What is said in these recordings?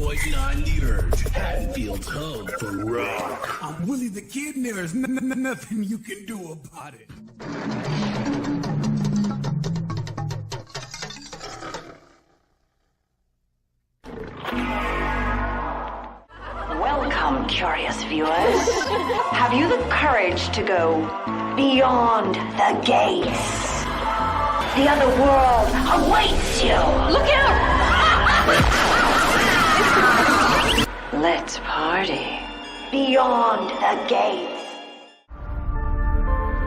106.9 The Urge, Haddonfield's home for rock. I'm Willie the Kid, and there's nothing you can do about it. Welcome, curious viewers. Have you the courage to go beyond the gates? The other world awaits you. Look out! Let's party beyond the gates.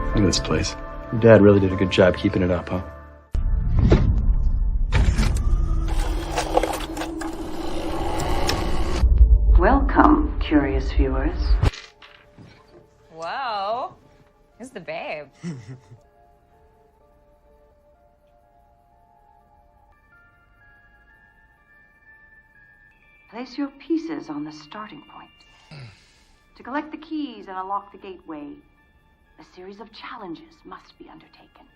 Look at this place. Your dad really did a good job keeping it up, huh? Welcome, curious viewers. Whoa. Who's the babe? Place your pieces on the starting point. To collect the keys and unlock the gateway, a series of challenges must be undertaken.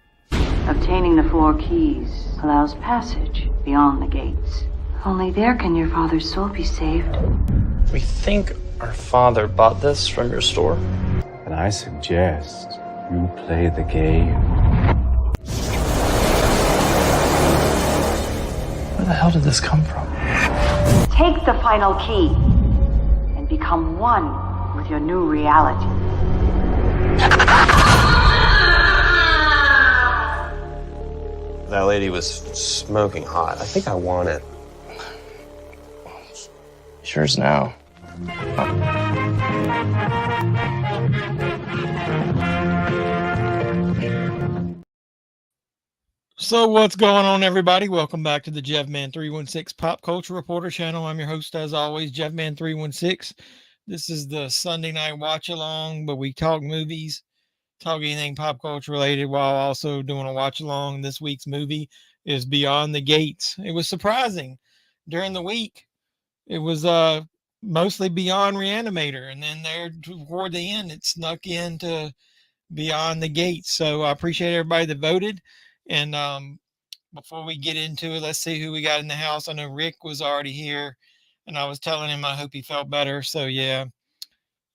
Obtaining the 4 keys allows passage beyond the gates. Only there can your father's soul be saved. We think our father bought this from your store. And I suggest you play the game. Where the hell did this come from? Take the final key and become one with your new reality. That lady was smoking hot. I think I want it. Sure is now. So what's going on, everybody? Welcome back to the JEFFMAN316 Pop Culture Reporter channel. I'm your host, as always, JEFFMAN316. This is the Sunday night watch along, but we talk movies, talk anything pop culture related, while also doing a watch along. This week's movie is Beyond the Gates. It was surprising. During the week, it was mostly Beyond Reanimator, and then there toward the end, it snuck into Beyond the Gates. So I appreciate everybody that voted. And before we get into it, let's see who we got in the house. I know Rick was already here, and I was telling him I hope he felt better. So yeah,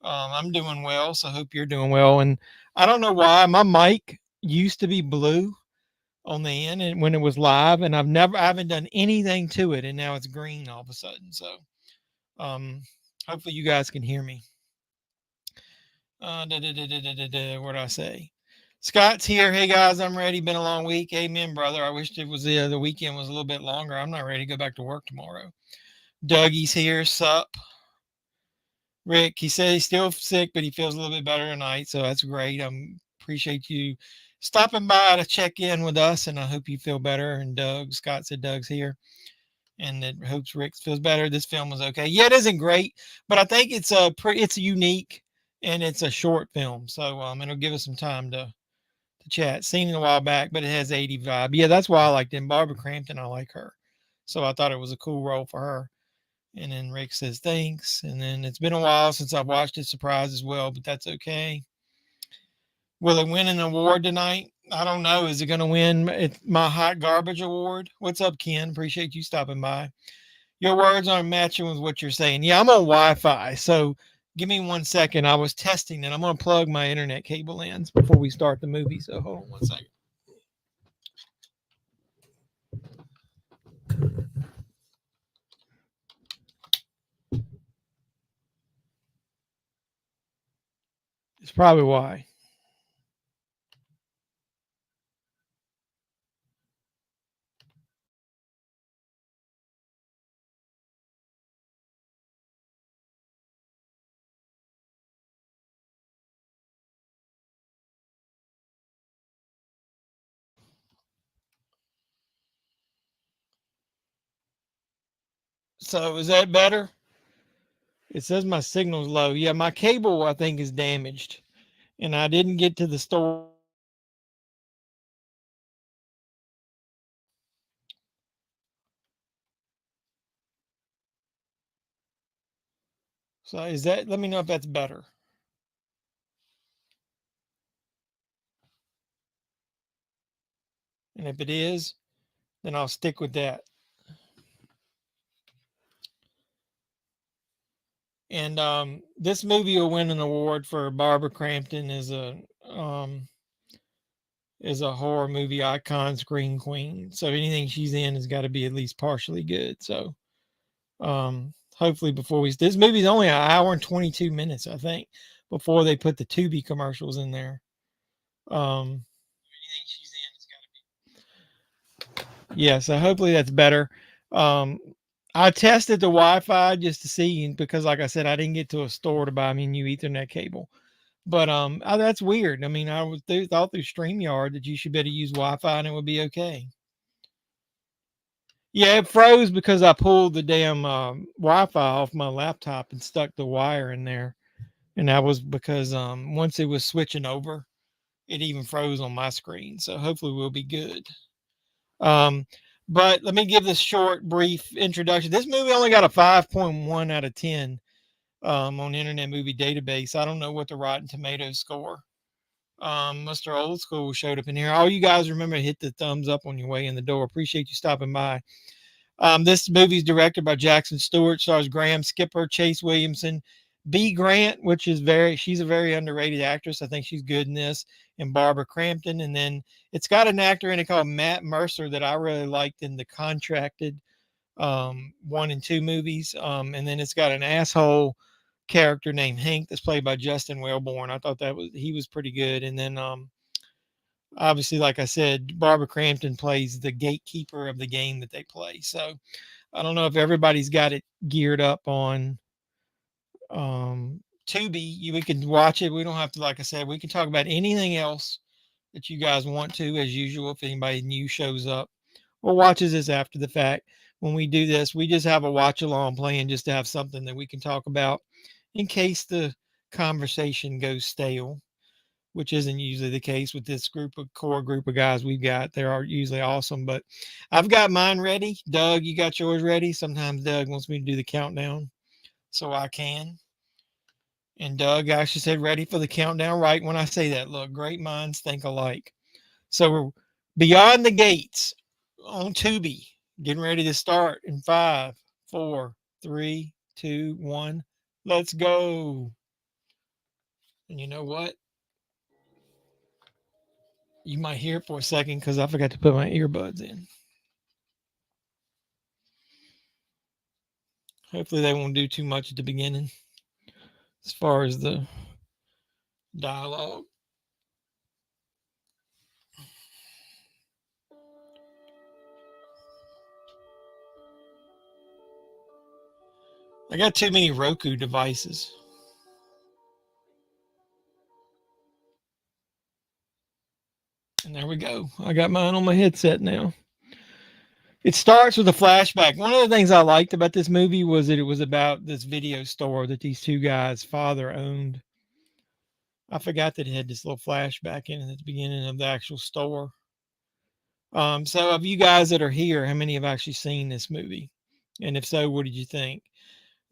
I'm doing well. So I hope you're doing well. And I don't know why my mic used to be blue on the end and when it was live, and I haven't done anything to it, and now it's green all of a sudden. So hopefully you guys can hear me. What did I say? Scott's here. Hey guys, I'm ready. Been a long week. Amen, brother. I wish it was the weekend was a little bit longer. I'm not ready to go back to work tomorrow. Dougie's here. Sup? Rick, he said he's still sick, but he feels a little bit better tonight, so that's great. Appreciate you stopping by to check in with us, and I hope you feel better. And Scott said Doug's here, and that hopes Rick feels better. This film was okay. Yeah, it isn't great, but I think it's it's unique, and it's a short film, so it'll give us some time to chat. Seen it a while back, but it has 80 vibe. Yeah, that's why I liked it. And Barbara Crampton, I like her. So I thought it was a cool role for her. And then Rick says, thanks. And then it's been a while since I've watched it. Surprise as well, but that's okay. Will it win an award tonight? I don't know. Is it going to win my hot garbage award? What's up, Ken? Appreciate you stopping by. Your words aren't matching with what you're saying. Yeah, I'm on Wi-Fi. So give me 1 second. I was testing and I'm going to plug my internet cable in before we start the movie. So hold on 1 second. It's probably why. So is that better? It says my signal's low. Yeah, my cable, I think, is damaged. And I didn't get to the store. So is that, let me know if that's better. And if it is, then I'll stick with that. And this movie will win an award for Barbara Crampton as a horror movie icon, screen queen. So anything she's in has got to be at least partially good. So hopefully before this movie's only an hour and 22 minutes, I think, before they put the Tubi commercials in there. Yeah, so hopefully that's better. I tested the Wi-Fi just to see because, like I said, I didn't get to a store to buy me a new Ethernet cable. But that's weird. I mean, thought through StreamYard that you should be able to use Wi-Fi and it would be okay. Yeah, it froze because I pulled the damn Wi-Fi off my laptop and stuck the wire in there, and that was because once it was switching over, it even froze on my screen. So hopefully we'll be good. But let me give this short, brief introduction. This movie only got a 5.1 out of 10 on Internet Movie Database. I don't know what the Rotten Tomatoes score. Mr. Old School showed up in here. All you guys remember, hit the thumbs up on your way in the door. Appreciate you stopping by. This movie is directed by Jackson Stewart, stars Graham Skipper, Chase Williamson, B. Grant, she's a very underrated actress. I think she's good in this, and Barbara Crampton. And then it's got an actor in it called Matt Mercer that I really liked in the Contracted 1 and 2 movies. And then it's got an asshole character named Hank that's played by Justin Wellborn. I thought he was pretty good. And then obviously, like I said, Barbara Crampton plays the gatekeeper of the game that they play. So I don't know if everybody's got it geared up on Tubi. We can watch it. We don't have to, like I said, we can talk about anything else that you guys want to, as usual, if anybody new shows up or watches this after the fact. When we do this, we just have a watch along playing just to have something that we can talk about in case the conversation goes stale, which isn't usually the case with this core group of guys we've got. They are usually awesome, but I've got mine ready. Doug, you got yours ready? Sometimes Doug wants me to do the countdown so I can. And Doug actually said ready for the countdown right when I say that. Look, great minds think alike. So we're Beyond the Gates on Tubi, getting ready to start in 5, 4, 3, 2, 1. Let's go. And you know what? You might hear it for a second because I forgot to put my earbuds in. Hopefully they won't do too much at the beginning as far as the dialogue. I got too many Roku devices. And there we go. I got mine on my headset now. It starts with a flashback. One of the things I liked about this movie was that it was about this video store that these two guys' father owned. I forgot that it had this little flashback in it at the beginning of the actual store. So of you guys that are here, how many have actually seen this movie? And if so, what did you think?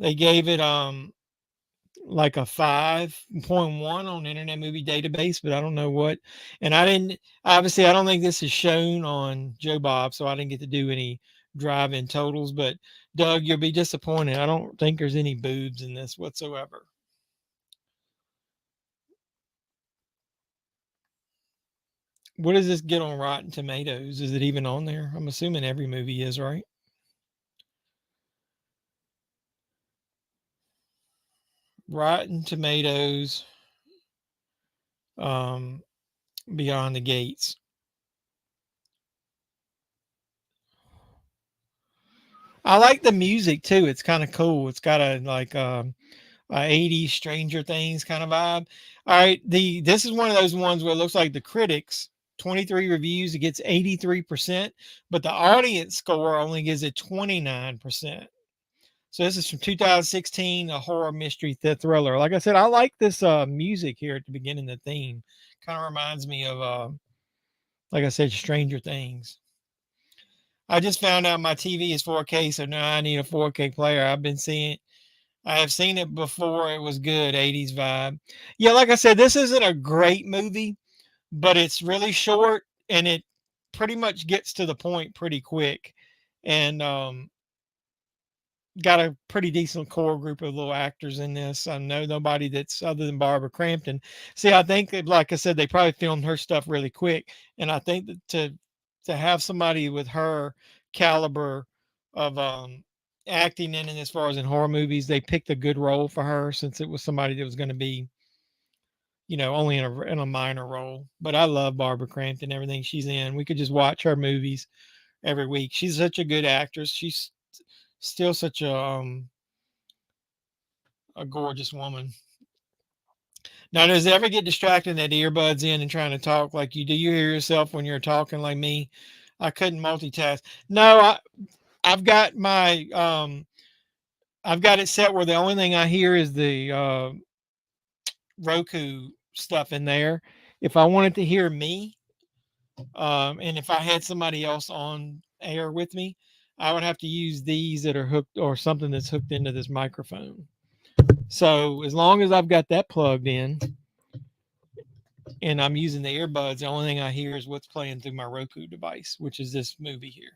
They gave it like a 5.1 on Internet Movie Database, but I don't know what. And I don't think this is shown on Joe Bob, so I didn't get to do any drive-in totals. But Doug, you'll be disappointed. I don't think there's any boobs in this whatsoever. What does this get on Rotten Tomatoes? Is it even on there? I'm assuming every movie is, right? Rotten Tomatoes, Beyond the Gates. I like the music too. It's kind of cool. It's got a 80s Stranger Things kind of vibe. All right, this is one of those ones where it looks like the critics 23 reviews, it gets 83%, but the audience score only gives it 29%. So this is from 2016, a horror mystery thriller. Like I said, I like this music here at the beginning, the theme. Kind of reminds me of, like I said, Stranger Things. I just found out my TV is 4K, so now I need a 4K player. I have seen it before. It was good, 80s vibe. Yeah, like I said, this isn't a great movie, but it's really short and it pretty much gets to the point pretty quick. And got a pretty decent core group of little actors in this. I know nobody that's other than Barbara Crampton. See, I think that, like I said, they probably filmed her stuff really quick, and I think that to have somebody with her caliber of acting in it, as far as in horror movies, they picked a good role for her, since it was somebody that was going to be, only in a minor role. But I love Barbara Crampton, everything she's in. We could just watch her movies every week. She's such a good actress. She's still such a gorgeous woman. Now, does it ever get distracting that earbuds in and trying to talk like you do? You hear yourself when you're talking like me? I couldn't multitask. No, I've got my I've got it set where the only thing I hear is the Roku stuff in there. If I wanted to hear me, and if I had somebody else on air with me, I would have to use these that are hooked, or something that's hooked into this microphone. So as long as I've got that plugged in and I'm using the earbuds, the only thing I hear is what's playing through my Roku device, which is this movie here.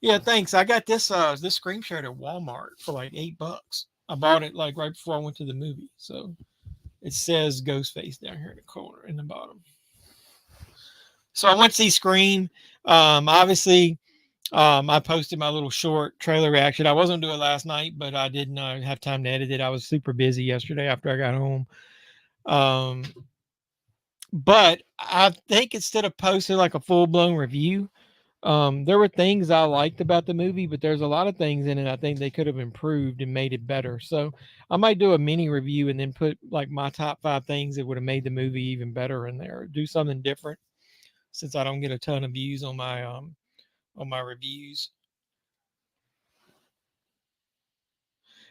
Yeah, thanks. I got this screen share at Walmart for like $8. I bought it like right before I went to the movie. So it says Ghostface down here in the corner in the bottom. So I went to see Scream. Obviously, I posted my little short trailer reaction. I wasn't doing it last night, but I didn't have time to edit it. I was super busy yesterday after I got home. But I think instead of posting like a full-blown review, there were things I liked about the movie, but there's a lot of things in it I think they could have improved and made it better. So I might do a mini review and then put like my top 5 things that would have made the movie even better in there. Do something different, since I don't get a ton of views on my reviews.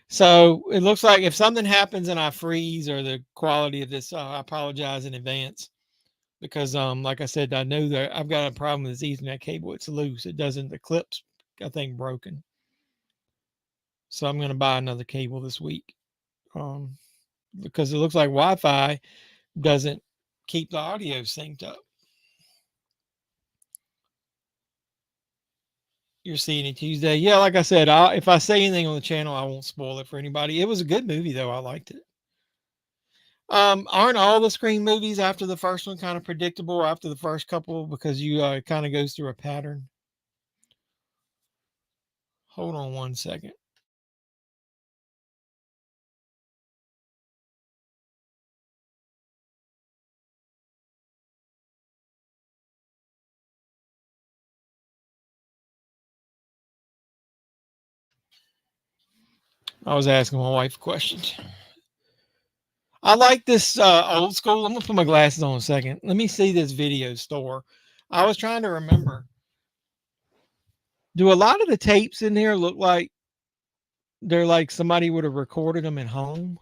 So it looks like if something happens and I freeze or the quality of this, I apologize in advance, because like I said, I know that I've got a problem with this Ethernet cable. It's loose. It doesn't, the clip's, I think, broken. So I'm going to buy another cable this week, because it looks like Wi-Fi doesn't keep the audio synced up. You're seeing it Tuesday. Yeah, like I said, if I say anything on the channel, I won't spoil it for anybody. It was a good movie, though. I liked it. Aren't all the Scream movies after the first one kind of predictable after the first couple, because you it kind of goes through a pattern? Hold on one second. I was asking my wife questions. I like this old school. I'm gonna put my glasses on a second. Let me see this video store. I was trying to remember. Do a lot of the tapes in here look like they're like somebody would have recorded them at home?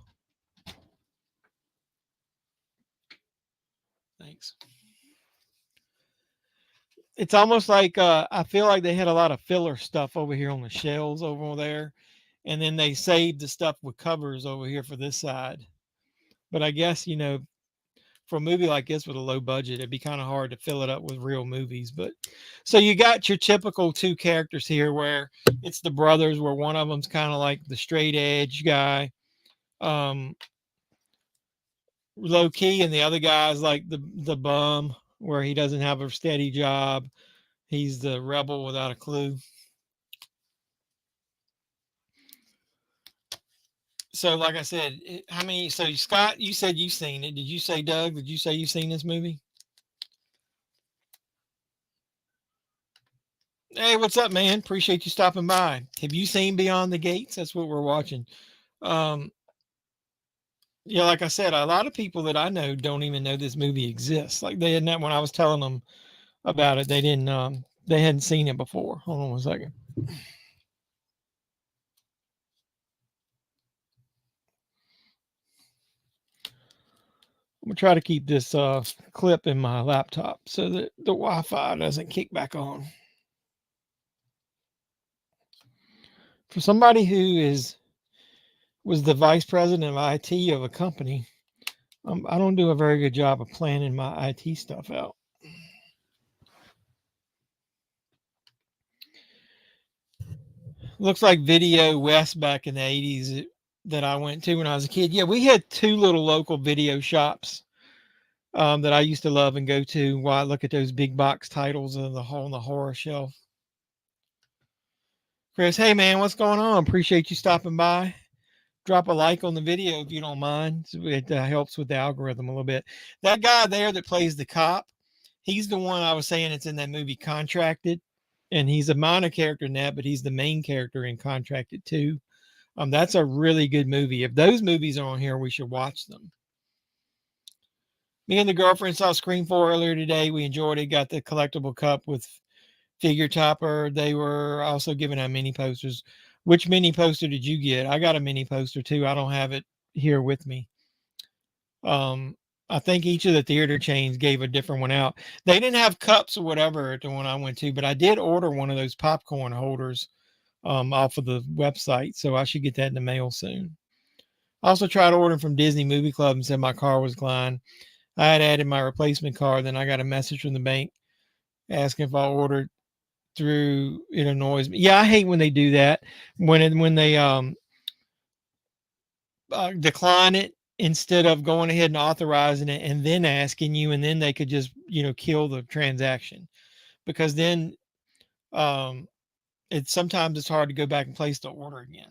Thanks. It's almost like I feel like they had a lot of filler stuff over here on the shelves over there, and then they saved the stuff with covers over here for this side. But I guess, for a movie like this with a low budget, it'd be kind of hard to fill it up with real movies. But so you got your typical 2 characters here, where it's the brothers, where one of them's kind of like the straight edge guy, low key, and the other guy's like the bum, where he doesn't have a steady job. He's the rebel without a clue. So like I said, how many? So Scott, you said you've seen it. Did you say, Doug? Did you say you've seen this movie? Hey, what's up, man? Appreciate you stopping by. Have you seen Beyond the Gates? That's what we're watching. Yeah, like I said, a lot of people that I know don't even know this movie exists. Like, they hadn't, when I was telling them about it, they hadn't seen it before. Hold on one second. I'm gonna try to keep this clip in my laptop so that the Wi-Fi doesn't kick back on. For somebody who was the vice president of IT of a company, I don't do a very good job of planning my IT stuff out. looks like Video West back in the 80s that I went to when I was a kid. Yeah, we had two little local video shops that I used to love and go to while I look at those big box titles of the hole in the horror shelf. Chris, hey man, what's going on? Appreciate you stopping by. Drop a like on the video if you don't mind. It helps with the algorithm a little bit. That guy there that plays the cop, he's the one I was saying it's in that movie Contracted. And he's a minor character in that, but he's the main character in Contracted too. That's a really good movie. If those movies are on here, we should watch them. Me and the girlfriend saw Scream 4 earlier today. We enjoyed it. Got the collectible cup with figure topper. They were also giving out mini posters. Which mini poster did you get? I got a mini poster too. I don't have it here with me. I think each of the theater chains gave a different one out. They didn't have cups or whatever at the one I went to, but I did order one of those popcorn holders off of the website, so I should get that in the mail soon. I also tried ordering from Disney Movie Club and said my car was gone. I had added my replacement car, then I got a message from the bank asking if I ordered through. It annoys me. Yeah, I hate when they do that. When they decline it instead of going ahead and authorizing it and then asking you, and then they could just kill the transaction, because then sometimes it's hard to go back and place the order again.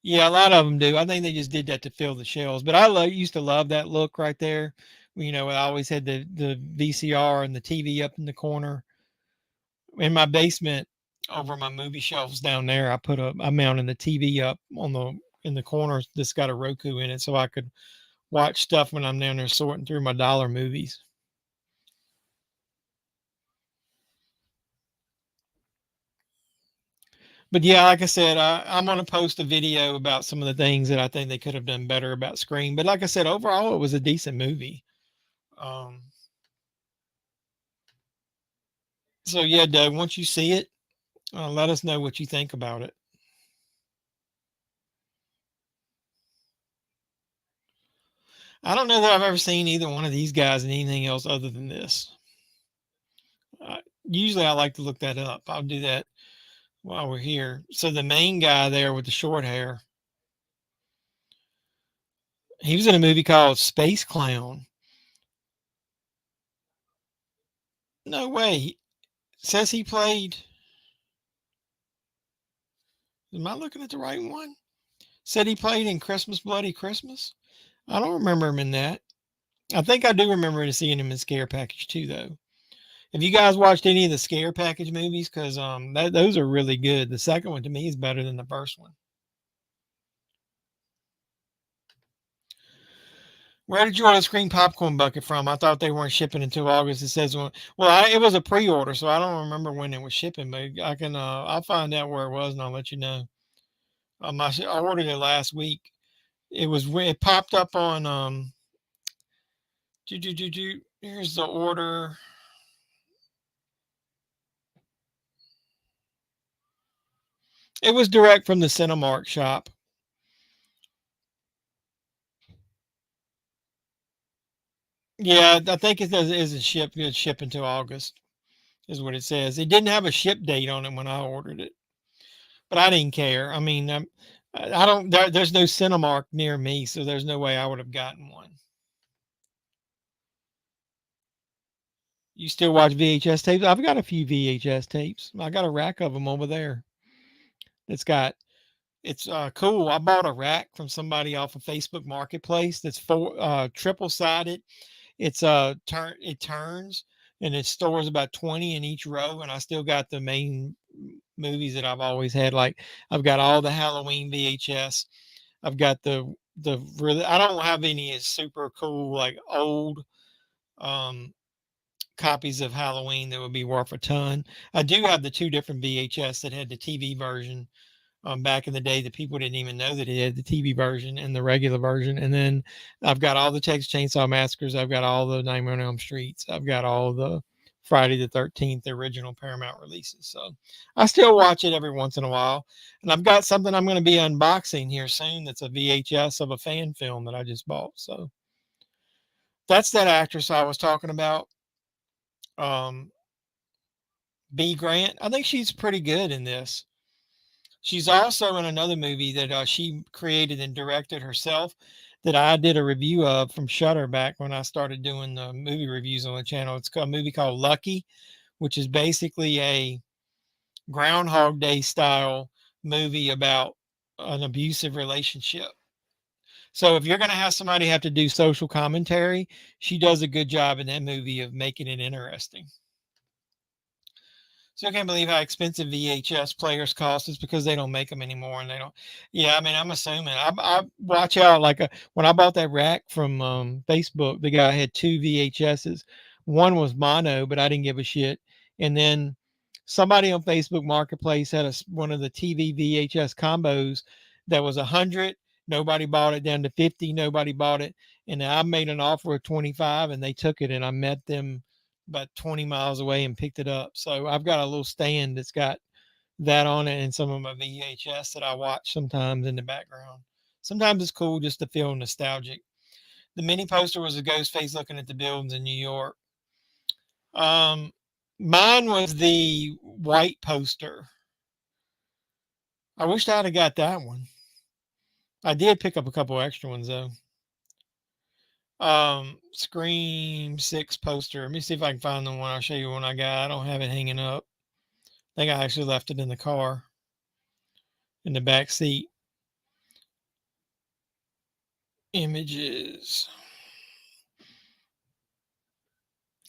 Yeah, a lot of them do. I think they just did that to fill the shelves. But I used to love that look right there. I always had the VCR and the TV up in the corner. In my basement, over my movie shelves down there, I mounted the TV up in the corner that's got a Roku in it, so I could watch stuff when I'm down there sorting through my dollar movies. But yeah, like I said, I'm going to post a video about some of the things that I think they could have done better about Scream. But like I said, overall, it was a decent movie. So yeah, Doug, once you see it, let us know what you think about it. I don't know that I've ever seen either one of these guys in anything else other than this. Usually I like to look that up. I'll do that while we're here. So the main guy there with the short hair, he was in a movie called Space Clown. No way. It says he played. Am I looking at the right one? Said he played in Christmas Bloody Christmas. I don't remember him in that. I think I do remember seeing him in Scare Package 2, though. Have you guys watched any of the Scare Package movies? Because those are really good. The second one to me is better than the first one. Where did you order the Scream popcorn bucket from? I thought they weren't shipping until August. It says it was a pre-order, so I don't remember when it was shipping. But I can I'll find out where it was and I'll let you know. I ordered it last week. It popped up on here's the order. It was direct from the Cinemark shop. Yeah, I think it isn't shipped. It's ship until August, is what it says. It didn't have a ship date on it when I ordered it, but I didn't care. I mean, I don't. There's no Cinemark near me, so there's no way I would have gotten one. You still watch VHS tapes? I've got a few VHS tapes. I got a rack of them over there. It's cool. I bought a rack from somebody off of Facebook Marketplace. That's triple sided. It turns and it stores about 20 in each row. And I still got the main movies that I've always had. Like I've got all the Halloween VHS. I've got I don't have any super cool, like old, copies of Halloween that would be worth a ton. I do have the two different VHS that had the TV version. Back in the day, that people didn't even know that it had the TV version and the regular version. And then I've got all the Texas Chainsaw Massacres. I've got all the Nightmare on Elm Streets. I've got all the Friday the 13th original Paramount releases. So I still watch it every once in a while. And I've got something I'm going to be unboxing here soon. That's a VHS of a fan film that I just bought. So that's that actress I was talking about. B. Grant. I think she's pretty good in this. She's also in another movie that she created and directed herself that I did a review of from Shudder back when I started doing the movie reviews on the channel. It's a movie called Lucky, which is basically a Groundhog Day style movie about an abusive relationship. So if you're going to have somebody have to do social commentary, she does a good job in that movie of making it interesting. So I can't believe how expensive VHS players cost. It's because they don't make them anymore, and they don't. Yeah, I mean, I'm assuming. I watch out. When I bought that rack from Facebook, the guy had two VHSs. One was mono, but I didn't give a shit. And then somebody on Facebook Marketplace had one of the TV VHS combos that was 100. Nobody bought it. Down to 50. Nobody bought it. And I made an offer of 25, and they took it. And I met them about 20 miles away and picked it up. So I've got a little stand that's got that on it and some of my VHS that I watch sometimes in the background. Sometimes it's cool just to feel nostalgic. The mini poster was a ghost face looking at the buildings in New York. Mine was the white poster. I wished I'd have got that one. I did pick up a couple extra ones though. Scream 6 poster. Let me see if I can find the one. I'll show you one I got. I don't have it hanging up. I think I actually left it in the car in the back seat. Images.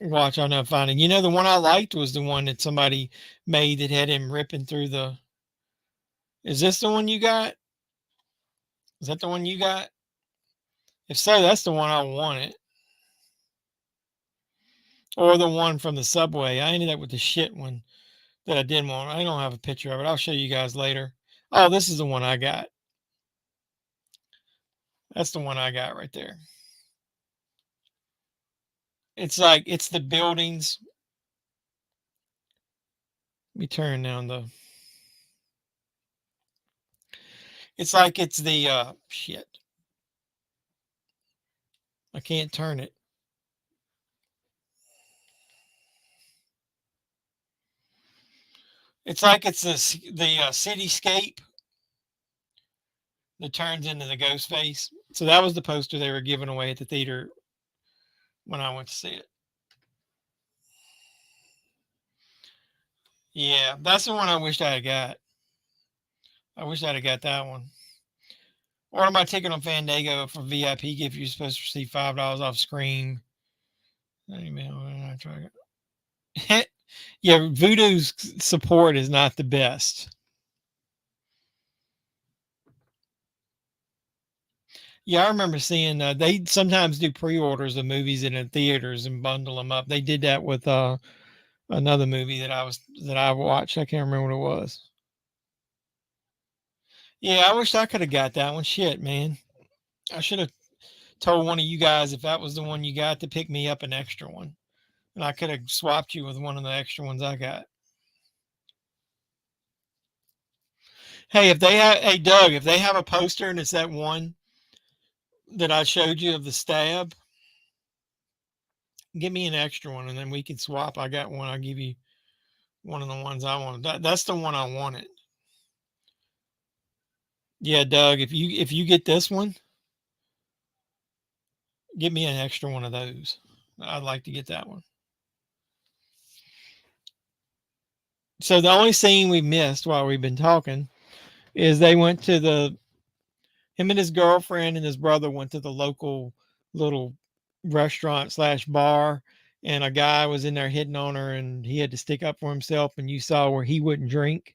Watch, I'll not find it. You know, the one I liked was the one that somebody made that had him ripping through the. Is this the one you got? Is that the one you got? If so, that's the one I wanted. Or the one from the subway. I ended up with the shit one that I didn't want. I don't have a picture of it. I'll show you guys later. Oh, this is the one I got. That's the one I got right there. It's like, it's the buildings. Let me turn down the. It's like it's the, shit. I can't turn it. It's like it's the cityscape that turns into the ghost face. So that was the poster they were giving away at the theater when I went to see it. Yeah, that's the one I wished I had got. I wish I'd have got that one. Order my ticket on Fandango for VIP gift. You're supposed to receive $5 off Scream. Yeah, Voodoo's support is not the best. Yeah, I remember seeing they sometimes do pre-orders of movies in theaters and bundle them up. They did that with another movie that I watched. I can't remember what it was. Yeah, I wish I could have got that one. Shit, man. I should have told one of you guys if that was the one you got to pick me up an extra one. And I could have swapped you with one of the extra ones I got. Hey, hey Doug, if they have a poster and it's that one that I showed you of the stab, give me an extra one and then we can swap. I got one. I'll give you one of the ones I wanted. That's the one I wanted. Yeah, Doug, if you get this one, give me an extra one of those. I'd like to get that one. So the only scene we missed while we've been talking is they went to him and his girlfriend and his brother went to the local little restaurant / bar, and a guy was in there hitting on her and he had to stick up for himself, and you saw where he wouldn't drink,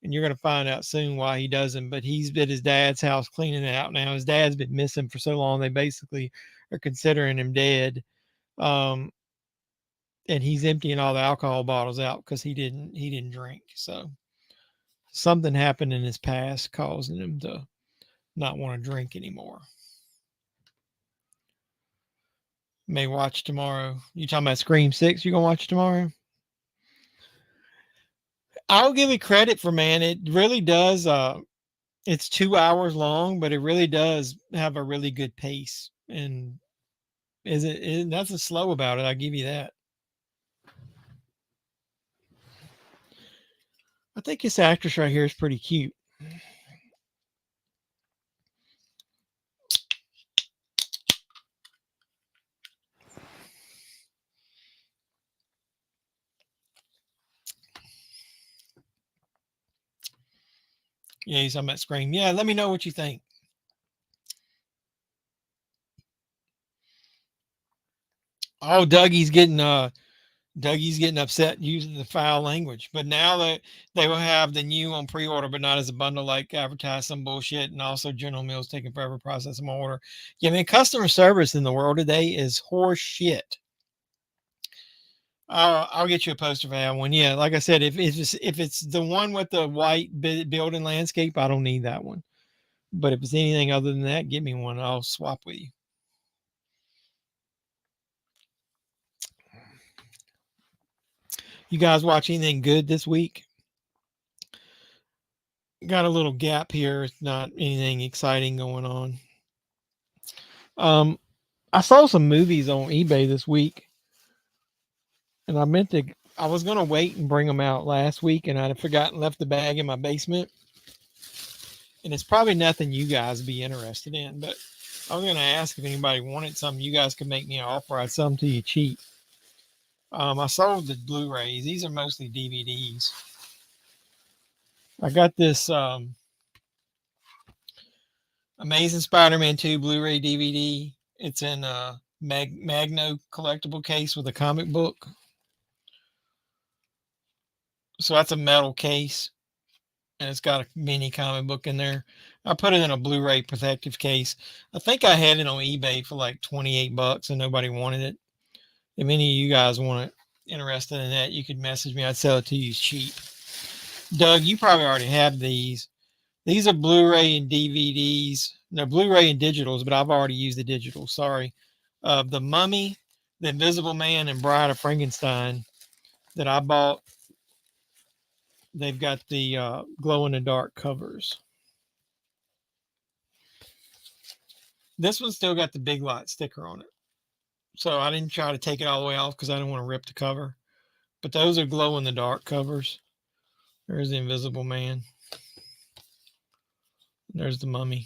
and you're going to find out soon why he doesn't, but he's at his dad's house cleaning it out now. His dad's been missing for so long, they basically are considering him dead. And he's emptying all the alcohol bottles out because he didn't drink. So something happened in his past causing him to not want to drink anymore. May watch tomorrow. You talking about Scream 6? You gonna watch tomorrow? I'll give it credit for, man. It really does. It's 2 hours long, but it really does have a really good pace. And nothing slow about it. I'll give you that. I think this actress right here is pretty cute. Yeah, he's on that Scream. Yeah, let me know what you think. Oh, Dougie's getting upset using the foul language. But now that they will have the new on pre-order, but not as a bundle like advertised some bullshit, and also General Mills taking forever to process my order. Yeah, man, customer service in the world today is horse shit. I'll get you a poster for that one. Yeah, like I said, if it's the one with the white building landscape, I don't need that one. But if it's anything other than that, give me one. I'll swap with you. You guys watch anything good this week? Got a little gap here. It's not anything exciting going on. I saw some movies on eBay this week, and I was gonna wait and bring them out last week, and I'd forgotten left the bag in my basement. And it's probably nothing you guys be interested in, but I was gonna ask if anybody wanted something. You guys could make me an offer. I'd sell them to you cheap. I sold the Blu-rays. These are mostly DVDs. I got this Amazing Spider-Man 2 Blu-ray DVD. It's in a Magno collectible case with a comic book. So that's a metal case, and it's got a mini comic book in there. I put it in a Blu-ray protective case. I think I had it on eBay for like $28 and nobody wanted it. If any of you guys interested in that, you could message me. I'd sell it to you cheap. Doug, you probably already have these. These are Blu-ray and DVDs. No, Blu-ray and digitals, but I've already used the digital. Sorry. The Mummy, The Invisible Man, and Bride of Frankenstein that I bought. They've got the glow-in-the-dark covers. This one's still got the Big Lot sticker on it. So I didn't try to take it all the way off because I didn't want to rip the cover. But those are glow-in-the-dark covers. There's the Invisible Man. There's the Mummy.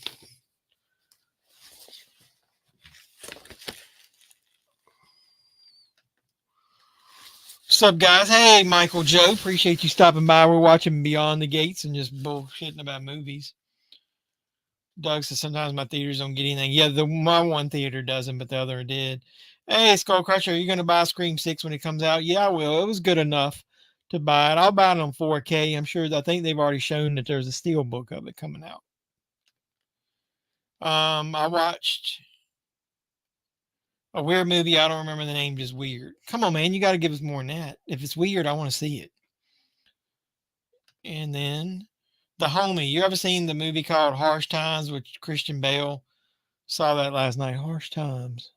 What's up, guys? Hey, Michael Joe. Appreciate you stopping by. We're watching Beyond the Gates and just bullshitting about movies. Doug says sometimes my theaters don't get anything. Yeah, my one theater doesn't, but the other did. Hey, Skull Crusher, are you going to buy Scream 6 when it comes out? Yeah, I will. It was good enough to buy it. I'll buy it on 4K. I think they've already shown that there's a steelbook of it coming out. I watched a weird movie. I don't remember the name. Just weird. Come on, man. You got to give us more than that. If it's weird, I want to see it. And then The Homie. You ever seen the movie called Harsh Times with Christian Bale? Saw that last night. Harsh Times.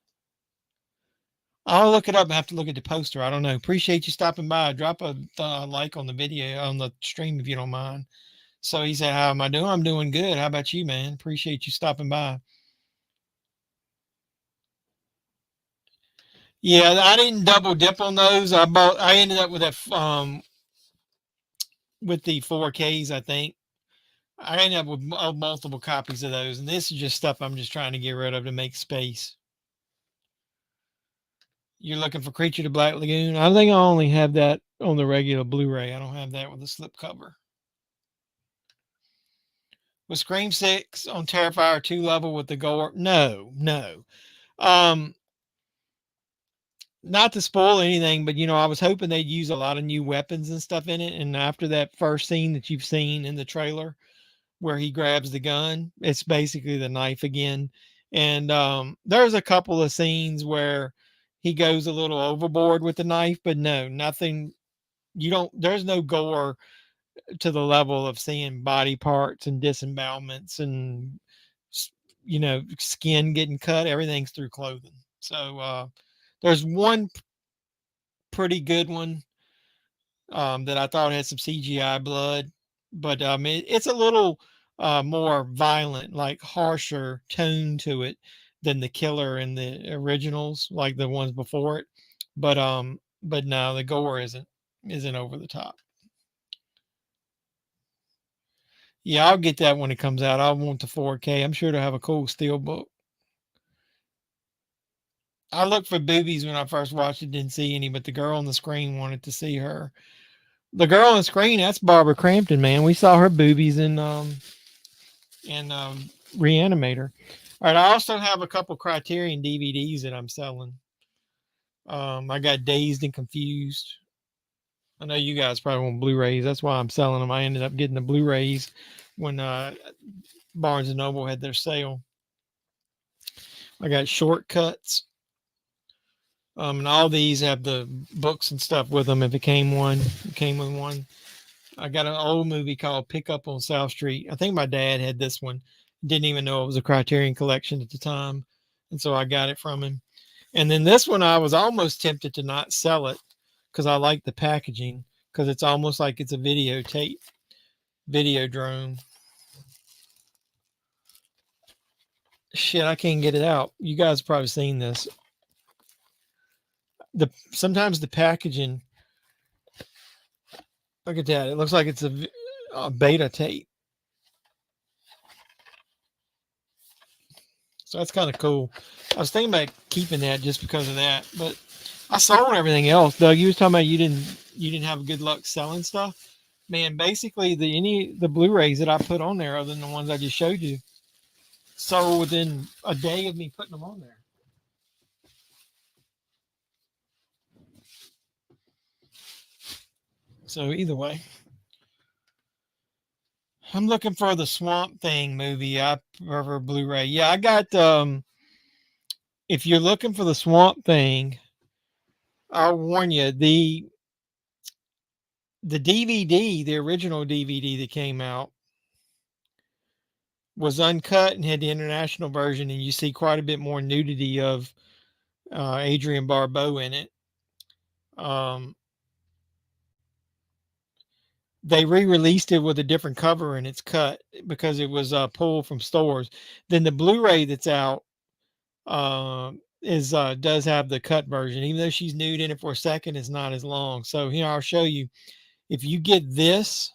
I'll look it up and have to look at the poster. I don't know. Appreciate you stopping by. Drop a like on the video, on the stream if you don't mind. So he said, how am I doing? I'm doing good. How about you, man? Appreciate you stopping by. Yeah, I didn't double dip on those. I ended up with with the 4Ks, I think. I ended up with multiple copies of those, and this is just stuff I'm just trying to get rid of to make space. You're looking for Creature to Black Lagoon? I think I only have that on the regular Blu-ray. I don't have that with the slipcover. Was Scream 6 on Terrifier 2 level with the gore? No. Not to spoil anything, but I was hoping they'd use a lot of new weapons and stuff in it. And after that first scene that you've seen in the trailer where he grabs the gun, it's basically the knife again. And there's a couple of scenes where he goes a little overboard with the knife, but no, nothing. There's no gore to the level of seeing body parts and disembowelments and, skin getting cut. Everything's through clothing. So, there's one pretty good one that I thought had some CGI blood, but it's a little more violent, like harsher tone to it than the killer in the originals, like the ones before it. But no, the gore isn't over the top. Yeah, I'll get that when it comes out. I want the 4K. I'm sure to have a cool steelbook. I looked for boobies when I first watched it, didn't see any, but the girl on the screen wanted to see her. The girl on the screen, that's Barbara Crampton, man. We saw her boobies in Reanimator. All right, I also have a couple Criterion DVDs that I'm selling. I got Dazed and Confused. I know you guys probably want Blu-rays. That's why I'm selling them. I ended up getting the Blu-rays when Barnes and Noble had their sale. I got Shortcuts. And all these have the books and stuff with them. If it came with one. I got an old movie called Pickup on South Street. I think my dad had this one. Didn't even know it was a Criterion collection at the time. And so I got it from him. And then this one, I was almost tempted to not sell it because I like the packaging, because it's almost like it's a videotape, Videodrome. Shit, I can't get it out. You guys have probably seen this. Sometimes the packaging, look at that. It looks like it's a beta tape. So that's kind of cool. I was thinking about keeping that just because of that, but I sold everything else. Doug, you was talking about you didn't have good luck selling stuff. Man, basically the Blu-rays that I put on there, other than the ones I just showed you, sold within a day of me putting them on there. So either way, I'm looking for the Swamp Thing movie. I prefer Blu-ray. Yeah, I got. If you're looking for the Swamp Thing, I'll warn you, the DVD, the original DVD that came out, was uncut and had the international version, and you see quite a bit more nudity of Adrienne Barbeau in it. They re-released it with a different cover and it's cut because it was pulled from stores. Then the Blu-ray that's out does have the cut version, even though she's nude in it for a second. It's not as long. So here, I'll show you. If you get this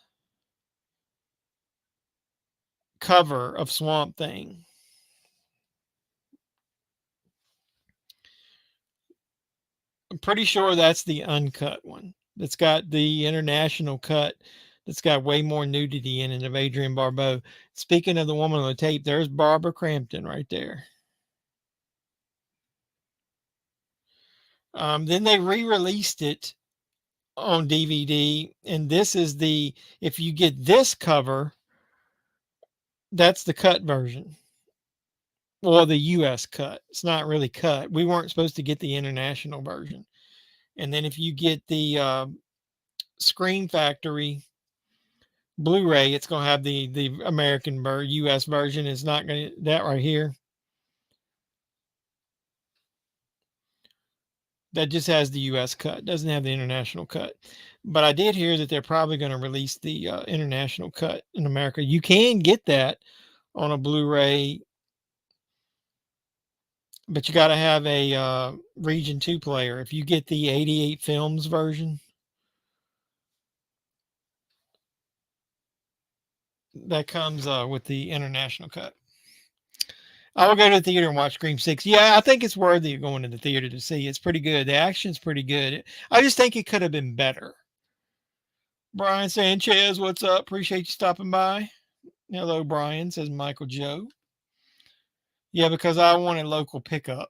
cover of Swamp Thing, I'm pretty sure that's the uncut one. That's got the international cut. That's got way more nudity in it of Adrienne Barbeau. Speaking of the woman on the tape, there's Barbara Crampton right there. Then they re-released it on DVD, and this is if you get this cover, that's the cut version, or the US cut. It's not really cut. We weren't supposed to get the international version. And then if you get the Screen Factory Blu-ray, it's going to have the American US version. It's not going to, that right here. That just has the US cut, doesn't have the international cut. But I did hear that they're probably going to release the international cut in America. You can get that on a Blu-ray, but you got to have a Region 2 player. If you get the 88 Films version, that comes with the international cut. I will go to the theater and watch Scream 6. Yeah, I think it's worthy of going to the theater to see. It's pretty good. The action's pretty good. I just think it could have been better. Brian Sanchez, what's up? Appreciate you stopping by. Hello, Brian, says Michael Joe. Yeah, because I wanted local pickup.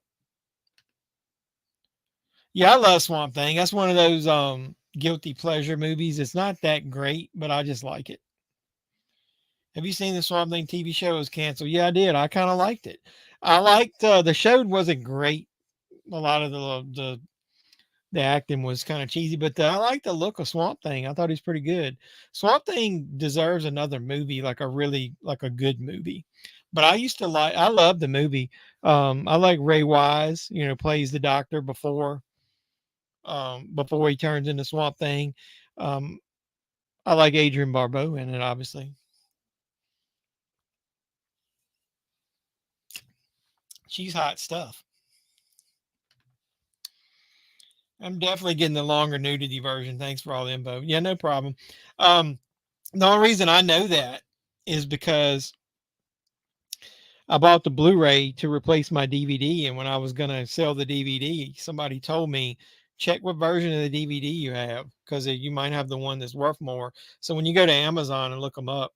Yeah, I love Swamp Thing. That's one of those guilty pleasure movies. It's not that great, but I just like it. Have you seen the Swamp Thing TV show? It was canceled. Yeah, I did. I kind of liked it. I liked the show wasn't great. A lot of the acting was kind of cheesy, but I like the look of Swamp Thing. I thought he's pretty good. Swamp Thing deserves another movie, like a good movie. But I love the movie. I like Ray Wise, plays the doctor before he turns into Swamp Thing. I like Adrienne Barbeau in it, obviously. She's hot stuff. I'm definitely getting the longer nudity version. Thanks for all the info. Yeah, no problem. The only reason I know that is because I bought the Blu-ray to replace my DVD, and when I was gonna sell the DVD, somebody told me check what version of the DVD you have because you might have the one that's worth more. So when you go to Amazon and look them up,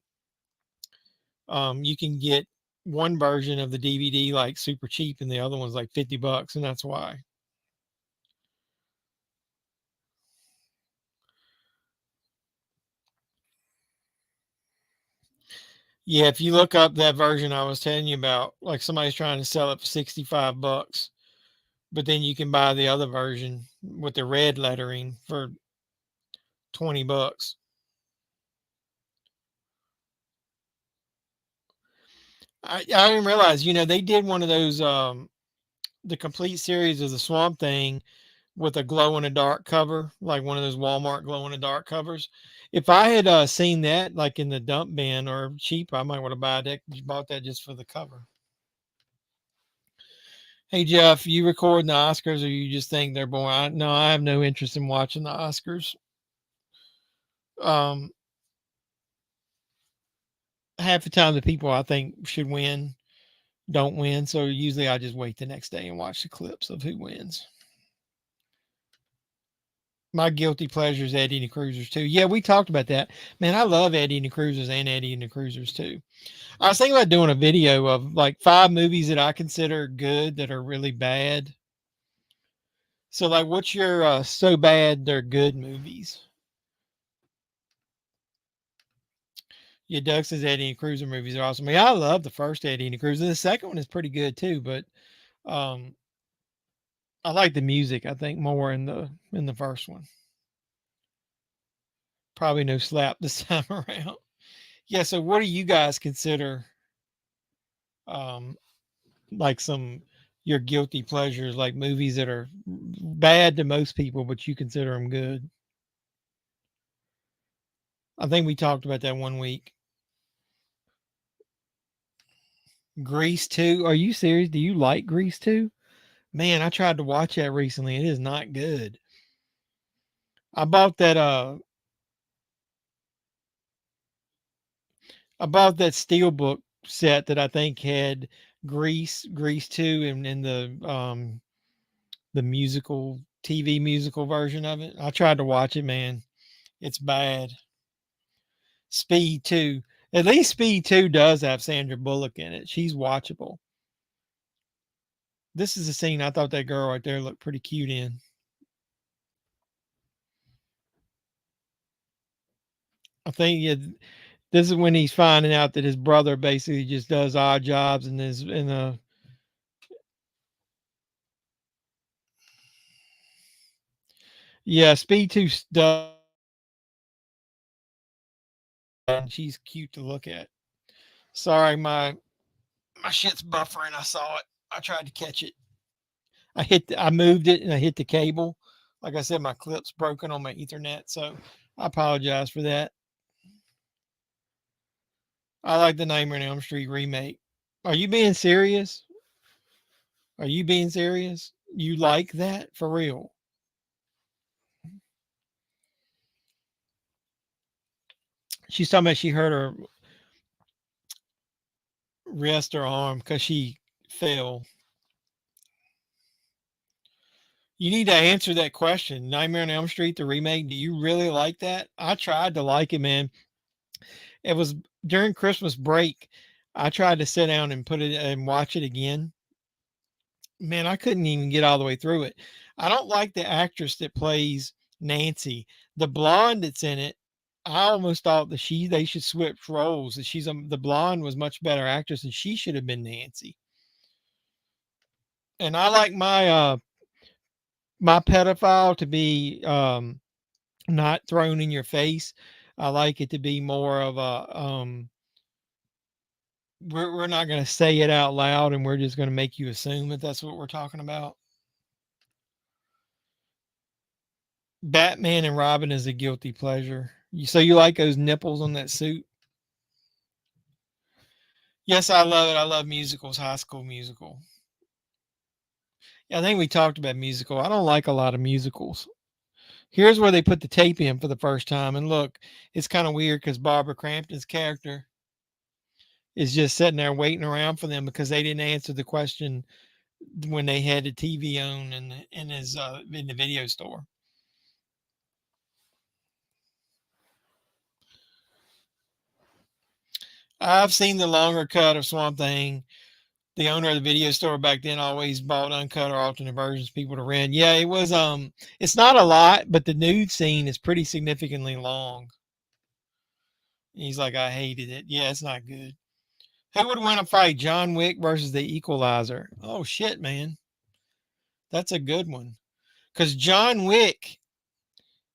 you can get one version of the DVD like super cheap, and the other one's like $50, and that's why. Yeah, if you look up that version I was telling you about, like somebody's trying to sell it for $65, but then you can buy the other version with the red lettering for $20. I didn't realize, they did one of those the complete series of the Swamp Thing with a glow in the dark cover, like one of those Walmart glow in the dark covers. If I had seen that like in the dump bin or cheap, I might would have bought that just for the cover. Hey Jeff, you recording the Oscars or you just think they're boring? No, I have no interest in watching the Oscars. Um, Half the time the people I think should win don't win, so usually I just wait the next day and watch the clips of who wins. My guilty pleasure is Eddie and the Cruisers too. Yeah, we talked about that. Man, I love Eddie and the Cruisers and Eddie and the Cruisers too. I was thinking about doing a video of like 5 movies that I consider good that are really bad. So like what's your so bad they're good movies? Yeah, Doug says Eddie and Cruiser movies are awesome. I mean, I love the first Eddie and the Cruiser. The second one is pretty good too, but um I like the music, I think, more in the first one. Probably no slap this time around. Yeah, so what do you guys consider um like some your guilty pleasures, like movies that are bad to most people but you consider them good? I think we talked about that one week. Grease 2. Are you serious? Do you like Grease 2? Man, I tried to watch that recently. It is not good. I bought that Steelbook set that I think had Grease 2 and the musical TV musical version of it. I tried to watch it, man. It's bad. Speed 2. At least Speed 2 does have Sandra Bullock in it. She's watchable. This is a scene I thought that girl right there looked pretty cute in. I think this is when he's finding out that his brother basically just does odd jobs and is in a yeah, Speed 2 does, and she's cute to look at. Sorry, my shit's buffering. I saw it. I tried to catch it. I moved it and I hit the cable. Like I said, my clip's broken on my Ethernet, so I apologize for that. I like the Nightmare on Elm Street remake. Are you being serious? Are you being serious? You like that for real? She's talking about she hurt her wrist or arm because she fell. You need to answer that question. Nightmare on Elm Street, the remake. Do you really like that? I tried to like it, man. It was during Christmas break. I tried to sit down and put it and watch it again. Man, I couldn't even get all the way through it. I don't like the actress that plays Nancy. The blonde that's in it, I almost thought that they should switch roles. That the blonde was much better actress and she should have been Nancy. And I like my pedophile to be not thrown in your face. I like it to be more of a we're not going to say it out loud and we're just going to make you assume that that's what we're talking about. Batman and Robin is a guilty pleasure. So you like those nipples on that suit? Yes, I love it. I love musicals, High School Musical. Yeah, I think we talked about musical. I don't like a lot of musicals. Here's where they put the tape in for the first time. And look, it's kind of weird because Barbara Crampton's character is just sitting there waiting around for them because they didn't answer the question when they had the TV on in the video store. I've seen the longer cut of Swamp Thing. The owner of the video store back then always bought uncut or alternate versions for people to rent. Yeah, it was it's not a lot, but the nude scene is pretty significantly long. He's like, I hated it. Yeah, it's not good. Who would win a fight, John Wick versus the Equalizer? Oh shit, man. That's a good one. Because John Wick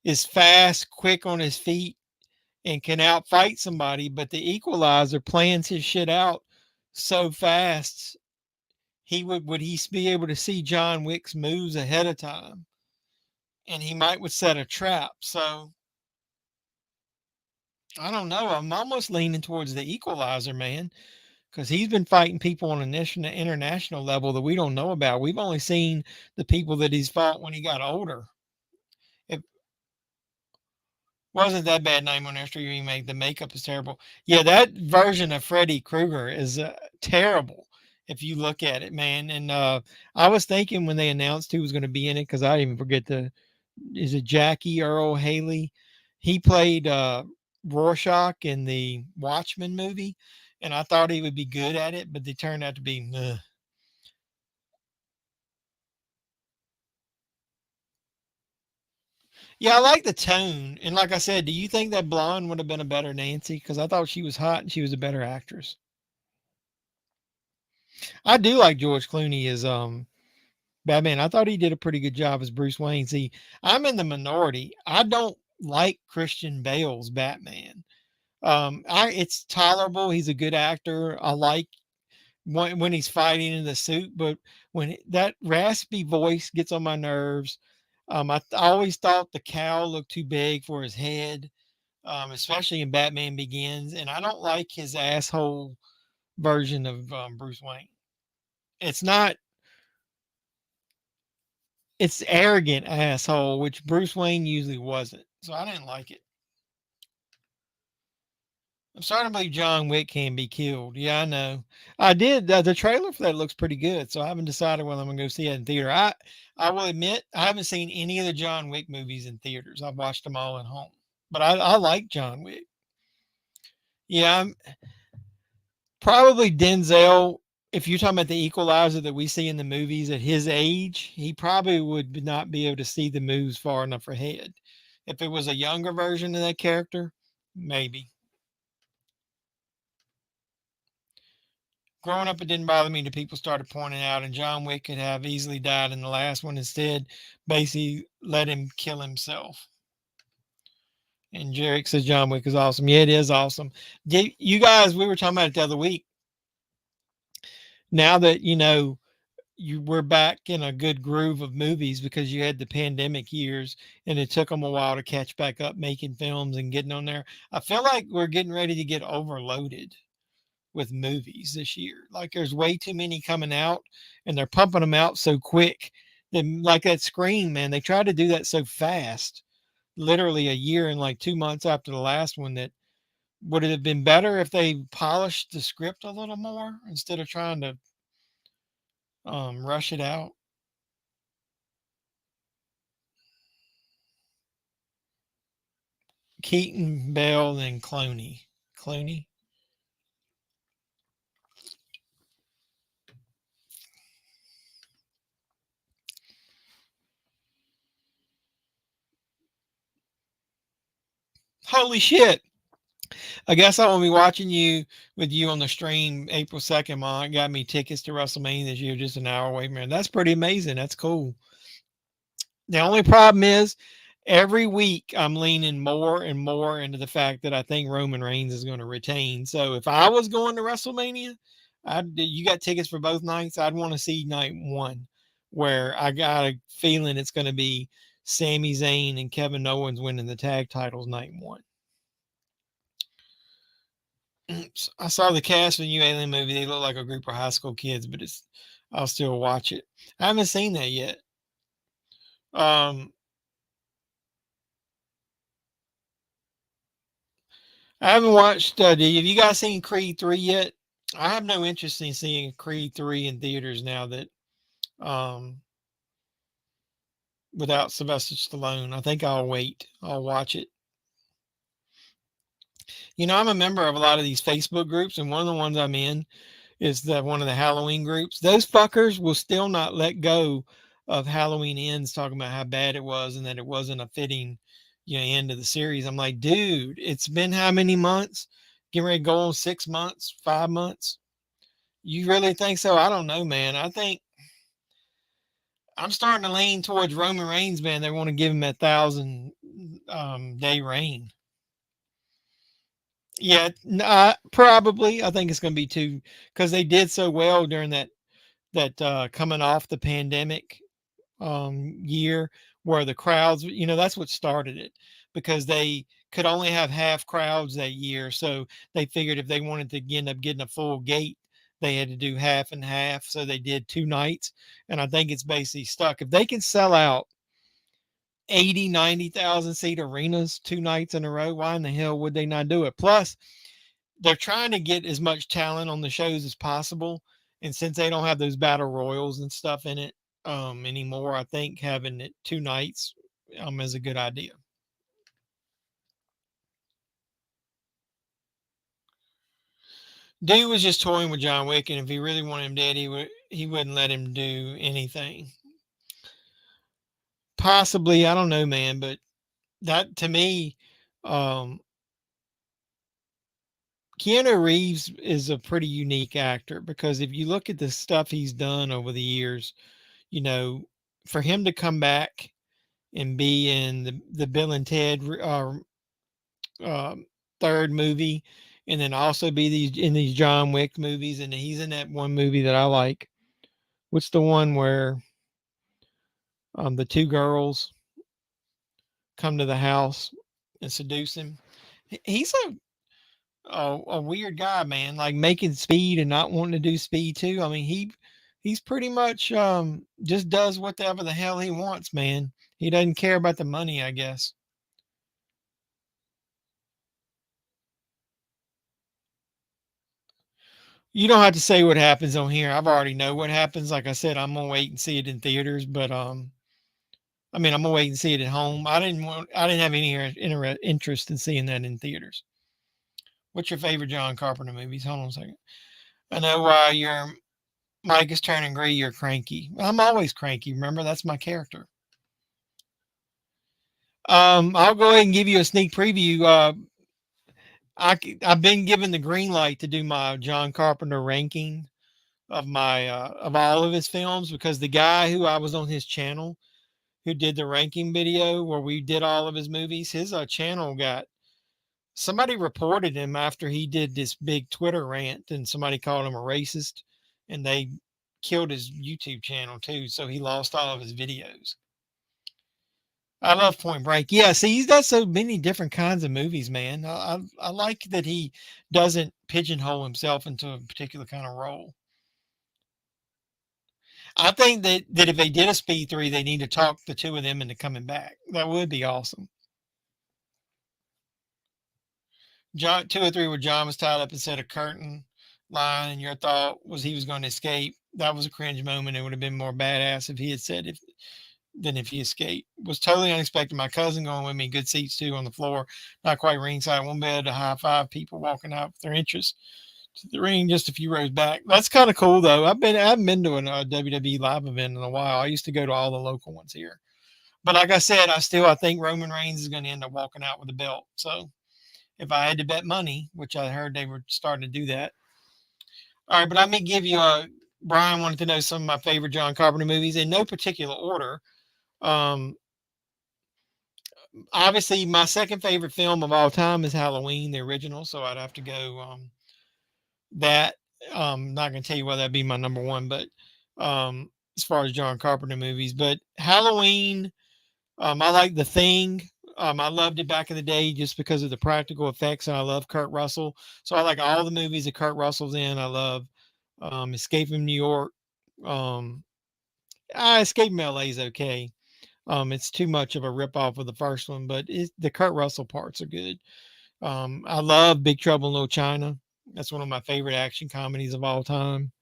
is fast, quick on his feet, and can outfight somebody, but the Equalizer plans his shit out so fast. Would he be able to see John Wick's moves ahead of time? And he would set a trap. So I don't know. I'm almost leaning towards the Equalizer, man, because he's been fighting people on an international level that we don't know about. We've only seen the people that he's fought when he got older. It wasn't that bad Nightmare on Elm Street remake. The makeup is terrible. Yeah, that version of Freddy Krueger is terrible if you look at it, man. And I was thinking when they announced who was going to be in it, because I didn't even forget is it Jackie Earl Haley? He played Rorschach in the Watchmen movie, and I thought he would be good at it, but they turned out to be meh. Yeah, I like the tone. And like I said, do you think that blonde would have been a better Nancy? Because I thought she was hot and she was a better actress. I do like George Clooney as Batman. I thought he did a pretty good job as Bruce Wayne. See, I'm in the minority. I don't like Christian Bale's Batman. It's tolerable. He's a good actor. I like when he's fighting in the suit, but when that raspy voice gets on my nerves, I always thought the cowl looked too big for his head, especially in Batman Begins, and I don't like his asshole version of Bruce Wayne. It's not. It's arrogant asshole, which Bruce Wayne usually wasn't. So I didn't like it. I'm starting to believe John Wick can be killed. Yeah, I know. I did. The trailer for that looks pretty good, so I haven't decided whether I'm going to go see it in theater. I will admit I haven't seen any of the John Wick movies in theaters. I've watched them all at home, but I like John Wick. Yeah, I'm probably Denzel. If you're talking about the Equalizer that we see in the movies at his age, he probably would not be able to see the moves far enough ahead. If it was a younger version of that character, maybe. Growing up, it didn't bother me that people started pointing out, and John Wick could have easily died in the last one. Instead, basically let him kill himself. And Jarek says John Wick is awesome. Yeah, it is awesome. You guys, we were talking about it the other week. Now that we're back in a good groove of movies because you had the pandemic years, and it took them a while to catch back up making films and getting on there. I feel like we're getting ready to get overloaded with movies this year. Like there's way too many coming out, and they're pumping them out so quick. Then like that Scream, man, they tried to do that so fast, literally a year and like 2 months after the last one. That would it have been better if they polished the script a little more instead of trying to rush it out. Keaton, Bell, and Clooney. Clooney. Holy shit. I guess I will be watching you with you on the stream April 2nd. Mom got me tickets to WrestleMania this year, just an hour away, man. That's pretty amazing. That's cool. The only problem is every week I'm leaning more and more into the fact that I think Roman Reigns is going to retain. So if I was going to WrestleMania, you got tickets for both nights. I'd want to see night one, where I got a feeling it's going to be Sami Zayn and Kevin Owens winning the tag titles night one. I saw the cast of the new Alien movie. They look like a group of high school kids, but I'll still watch it. I haven't seen that yet. I haven't watched. Have you guys seen Creed 3 yet? I have no interest in seeing Creed 3 in theaters now that um without Sylvester Stallone. I think I'll wait. I'll watch it. I'm a member of a lot of these Facebook groups, and one of the ones I'm in is one of the Halloween groups. Those fuckers will still not let go of Halloween Ends talking about how bad it was and that it wasn't a fitting, end of the series. I'm like, dude, it's been how many months? Getting ready to go on 6 months, 5 months. You really think so? I don't know, man. I think I'm starting to lean towards Roman Reigns, man. They want to give him that 1,000 day reign. Yeah, probably. I think it's going to be two because they did so well during that coming off the pandemic year where the crowds, that's what started it because they could only have half crowds that year. So they figured if they wanted to end up getting a full gate, they had to do half and half. So they did 2 nights. And I think it's basically stuck. If they can sell out 80, 90,000 seat arenas 2 nights in a row, why in the hell would they not do it? Plus, they're trying to get as much talent on the shows as possible. And since they don't have those battle royals and stuff in it anymore, I think having it 2 nights is a good idea. Dude was just toying with John Wick, and if he really wanted him dead, he wouldn't let him do anything. Possibly, I don't know, man, but that to me, um, Keanu Reeves is a pretty unique actor because if you look at the stuff he's done over the years, you know, for him to come back and be in the Bill and Ted um, third movie, and then also be in these John Wick movies, and he's in that one movie that I like. What's the one where the two girls come to the house and seduce him? He's a weird guy, man. Like making Speed and not wanting to do Speed too. I mean, he's pretty much just does whatever the hell he wants, man. He doesn't care about the money, I guess. You don't have to say what happens on here. I've already know what happens. Like I said, I'm gonna wait and see it in theaters, but I mean, I'm gonna wait and see it at home. I didn't have any interest in seeing that in theaters. What's your favorite John Carpenter movies? Hold on a second. I know why your mic is turning gray. You're cranky. I'm always cranky. Remember, that's my character. I'll go ahead and give you a sneak preview. I've been given the green light to do my John Carpenter ranking of all of his films because the guy who I was on his channel who did the ranking video where we did all of his movies, his channel got somebody reported him after he did this big Twitter rant and somebody called him a racist and they killed his YouTube channel too. So he lost all of his videos. I love Point Break. Yeah, see, he's got so many different kinds of movies, man. I like that he doesn't pigeonhole himself into a particular kind of role. I think that if they did a Speed 3, they need to talk the two of them into coming back. That would be awesome. John 2 or 3 where John was tied up and said a curtain line, and your thought was he was going to escape. That was a cringe moment. It would have been more badass if he had said than if he escaped. Was totally unexpected. My cousin going with me, good seats too on the floor, not quite ringside, one bed to high five people walking out with their interest to the ring just a few rows back. That's kind of cool though. I haven't been to a WWE live event in a while. I used to go to all the local ones here. But like I said, I think Roman Reigns is going to end up walking out with a belt. So if I had to bet money, which I heard they were starting to do that. All right, but let me give you Brian wanted to know some of my favorite John Carpenter movies in no particular order. Obviously, my second favorite film of all time is Halloween, the original. So I'd have to go that. Not going to tell you whether that'd be my number one, but as far as John Carpenter movies, but Halloween, I like The Thing. I loved it back in the day just because of the practical effects, and I love Kurt Russell. So I like all the movies that Kurt Russell's in. I love Escape from New York. Escape from LA is okay. It's too much of a ripoff of the first one, but the Kurt Russell parts are good. I love Big Trouble in Little China. That's one of my favorite action comedies of all time.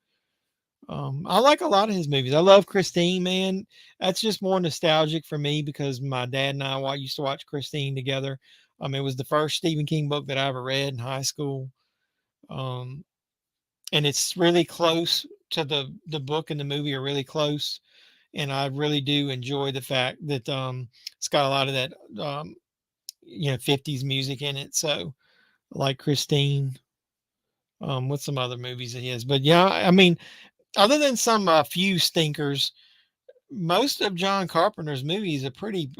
I like a lot of his movies. I love Christine, man. That's just more nostalgic for me because my dad and I used to watch Christine together. It was the first Stephen King book that I ever read in high school. Um, and it's really close to the book and the movie are really close. And I really do enjoy the fact that it's got a lot of that 50s music in it. So like Christine, with some other movies that he has. But yeah, I mean, other than some few stinkers, most of John Carpenter's movies are pretty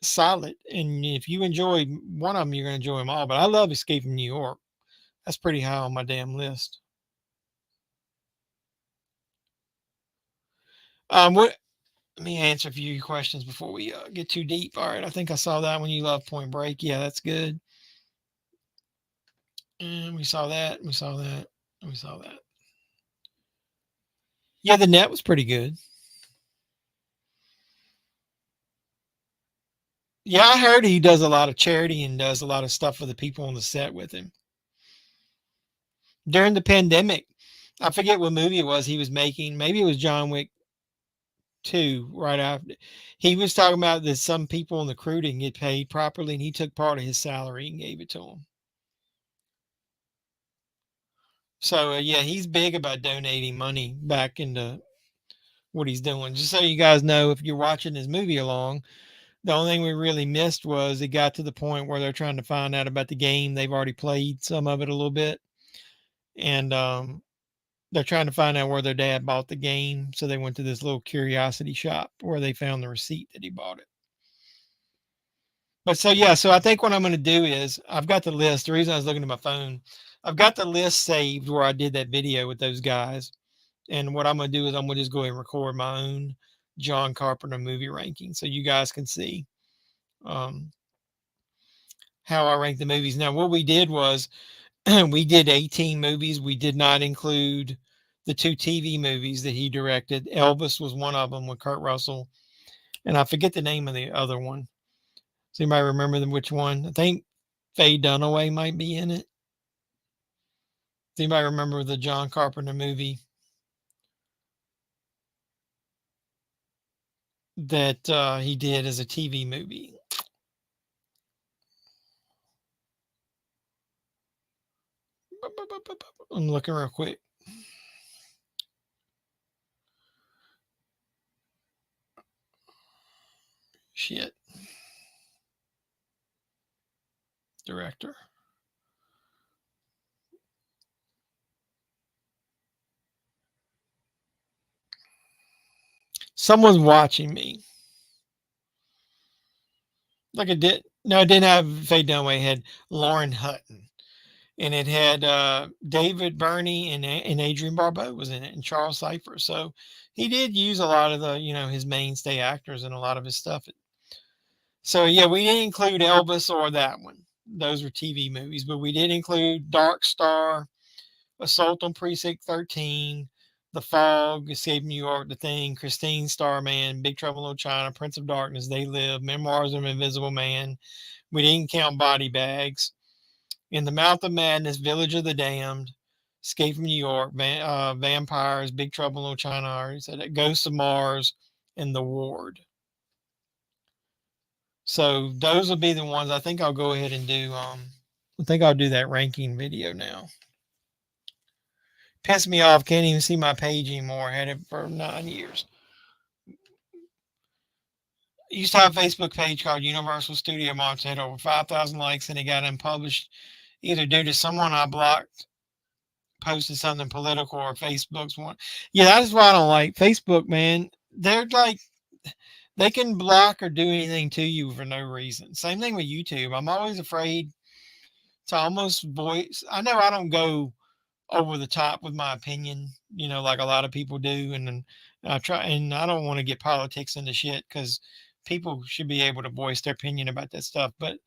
solid. And if you enjoy one of them, you're going to enjoy them all. But I love Escape from New York. That's pretty high on my damn list. What? Let me answer a few questions before we get too deep. All right, I think I saw that one. You love Point Break. Yeah, that's good. And we saw that. We saw that. We saw that. Yeah, The Net was pretty good. Yeah, I heard he does a lot of charity and does a lot of stuff for the people on the set with him. During the pandemic, I forget what movie it was he was making. Maybe it was John Wick 2 right after. He was talking about that some people on the crew didn't get paid properly, and he took part of his salary and gave it to them. So, yeah, he's big about donating money back into what he's doing. Just so you guys know, if you're watching this movie along, the only thing we really missed was it got to the point where they're trying to find out about the game. They've already played some of it a little bit, and they're trying to find out where their dad bought the game. So they went to this little curiosity shop where they found the receipt that he bought it. But so, yeah, so I think what I'm going to do is I've got the list. The reason I was looking at my phone, I've got the list saved where I did that video with those guys. And what I'm going to do is I'm going to just go ahead and record my own John Carpenter movie ranking so you guys can see um, how I rank the movies. Now, what we did was we did 18 movies. We did not include the 2 TV movies that he directed. Elvis was one of them with Kurt Russell. And I forget the name of the other one. Does anybody remember which one? I think Faye Dunaway might be in it. Does anybody remember the John Carpenter movie that he did as a TV movie? I'm looking real quick. Shit. Director. Someone's watching me. Like it did. No, it didn't have Faye Dunaway. It had Lauren Hutton. And it had David Burney and Adrian Barbeau was in it, and Charles Cypher. So he did use a lot of the, his mainstay actors in a lot of his stuff. So yeah, we didn't include Elvis or that one. Those were TV movies, but we did include Dark Star, Assault on Precinct 13, The Fog, Escape New York, The Thing, Christine, Starman, Big Trouble in Little China, Prince of Darkness, They Live, Memoirs of an Invisible Man. We didn't count Body Bags. In the Mouth of Madness, Village of the Damned, Escape from New York, Vampires, Big Trouble in Little China, I already said that, Ghosts of Mars, and The Ward. So those will be the ones I think I'll go ahead and do. I think I'll do that ranking video now. Pissed me off. Can't even see my page anymore. I had it for 9 years. I used to have a Facebook page called Universal Studio Monster. Had over 5,000 likes, and it got unpublished either due to someone I blocked posted something political or Facebook's one. Yeah, that is why I don't like Facebook, man. They're like, they can block or do anything to you for no reason. Same thing with YouTube. I'm always afraid to almost voice. I know I don't go over the top with my opinion, like a lot of people do. And then I try, and I don't want to get politics into shit because people should be able to voice their opinion about that stuff. But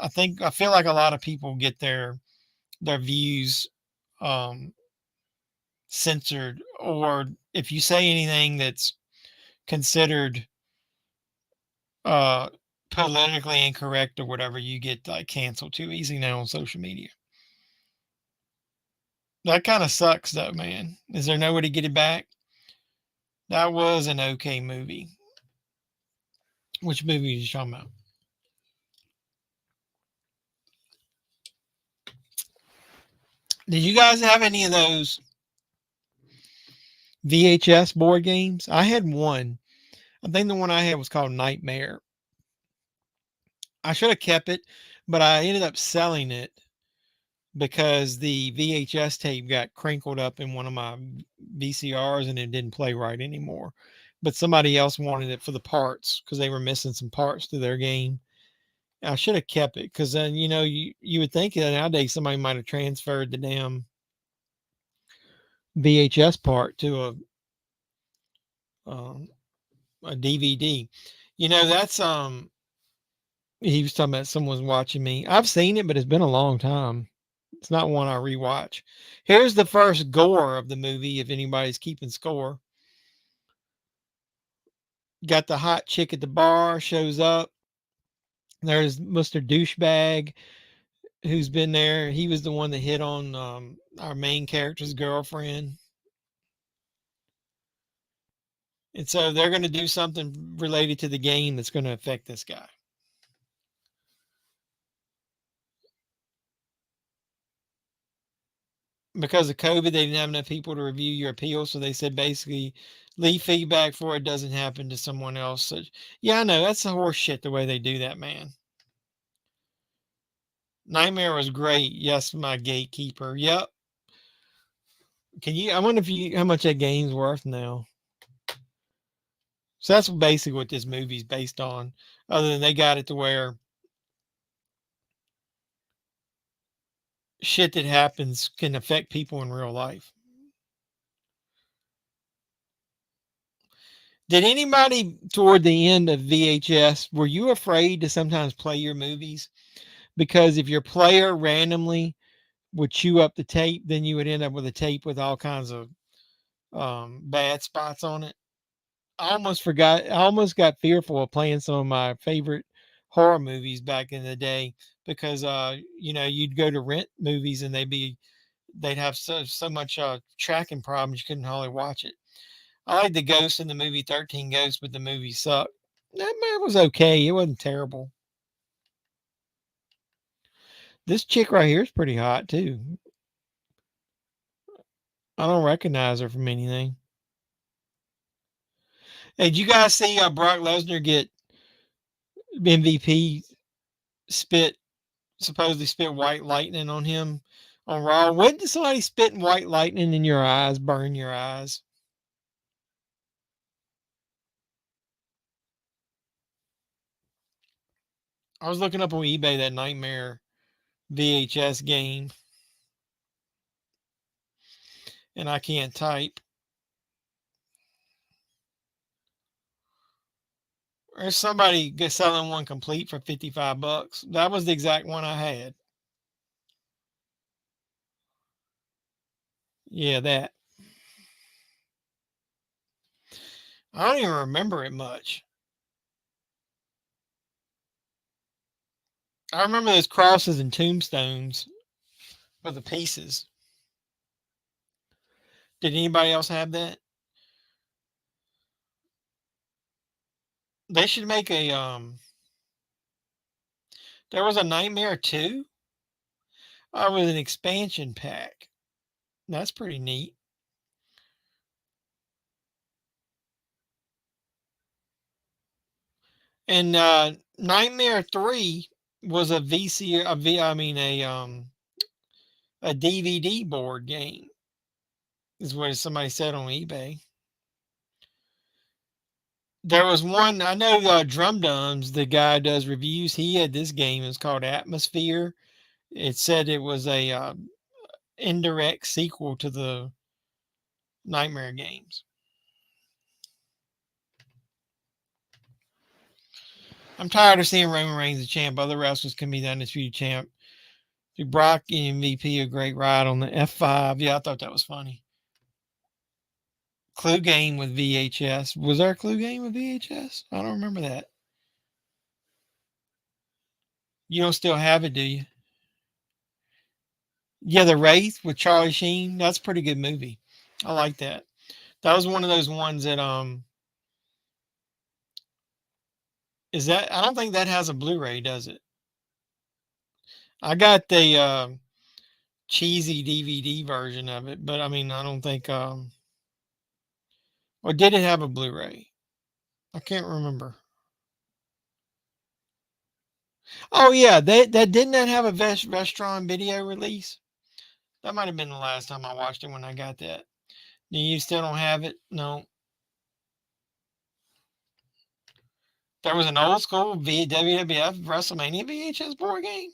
I feel like a lot of people get their views censored, or if you say anything that's considered politically incorrect or whatever, you get like canceled too easy now on social media. That kind of sucks, though, man. Is there no way to get it back? That was an okay movie. Which movie are you talking about? Did you guys have any of those VHS board games? I had one. I think the one I had was called Nightmare. I should have kept it, but I ended up selling it because the VHS tape got crinkled up in one of my VCRs and it didn't play right anymore. But somebody else wanted it for the parts because they were missing some parts to their game. I should have kept it because then, you would think that nowadays somebody might have transferred the damn VHS part to a DVD. That's he was talking about someone's watching me. I've seen it, but it's been a long time. It's not one I rewatch. Here's the first gore of the movie, if anybody's keeping score. Got the hot chick at the bar, shows up. There's Mr. Douchebag, who's been there. He was the one that hit on our main character's girlfriend. And so they're going to do something related to the game that's going to affect this guy. Because of COVID, they didn't have enough people to review your appeal. So they said basically leave feedback for it doesn't happen to someone else. So, yeah, I know. That's the horse shit the way they do that, man. Nightmare was great. Yes, my gatekeeper. Yep. I wonder how much that game's worth now. So that's basically what this movie's based on. Other than they got it to where shit that happens can affect people in real life. Did anybody toward the end of VHS, were you afraid to sometimes play your movies? Because if your player randomly would chew up the tape, then you would end up with a tape with all kinds of bad spots on it. I almost got fearful of playing some of my favorite horror movies back in the day because you'd go to rent movies and they'd have so much tracking problems you couldn't hardly watch it. I like the Ghost in the movie 13 Ghosts, but the movie sucked. That was okay. It wasn't terrible. This chick right here is pretty hot too. I don't recognize her from anything. Hey, did you guys see Brock Lesnar get MVP supposedly spit white lightning on him on Raw? When did somebody spit white lightning in your eyes, burn your eyes? I was looking up on eBay that Nightmare VHS game, and I can't type. There's somebody selling one complete for $55. That was the exact one I had. Yeah, that. I don't even remember it much. I remember those crosses and tombstones for the pieces. Did anybody else have that? They should make a there was a Nightmare 2. Oh, with an expansion pack. That's pretty neat. And Nightmare 3 was a DVD board game. Is what somebody said on eBay. There was one, I know Drum Dums, the guy does reviews. He had this game. It's called Atmosphere. It said it was a indirect sequel to the Nightmare games. I'm tired of seeing Roman Reigns the champ. Other wrestlers can be the undisputed champ. Brock MVP, a great ride on the F5. Yeah, I thought that was funny. Clue game with VHS. Was there a Clue game with VHS? I don't remember that. You don't still have it, do you? Yeah, The Wraith with Charlie Sheen. That's a pretty good movie. I like that. That was one of those ones that is that I don't think that has a Blu-ray, does it? I got the cheesy DVD version of it, but I mean I don't think or did it have a Blu-ray? I can't remember. Oh yeah, that didn't that have a Vestron video release? That might have been the last time I watched it when I got that. You still don't have it? No. There was an old school WWF WrestleMania VHS board game.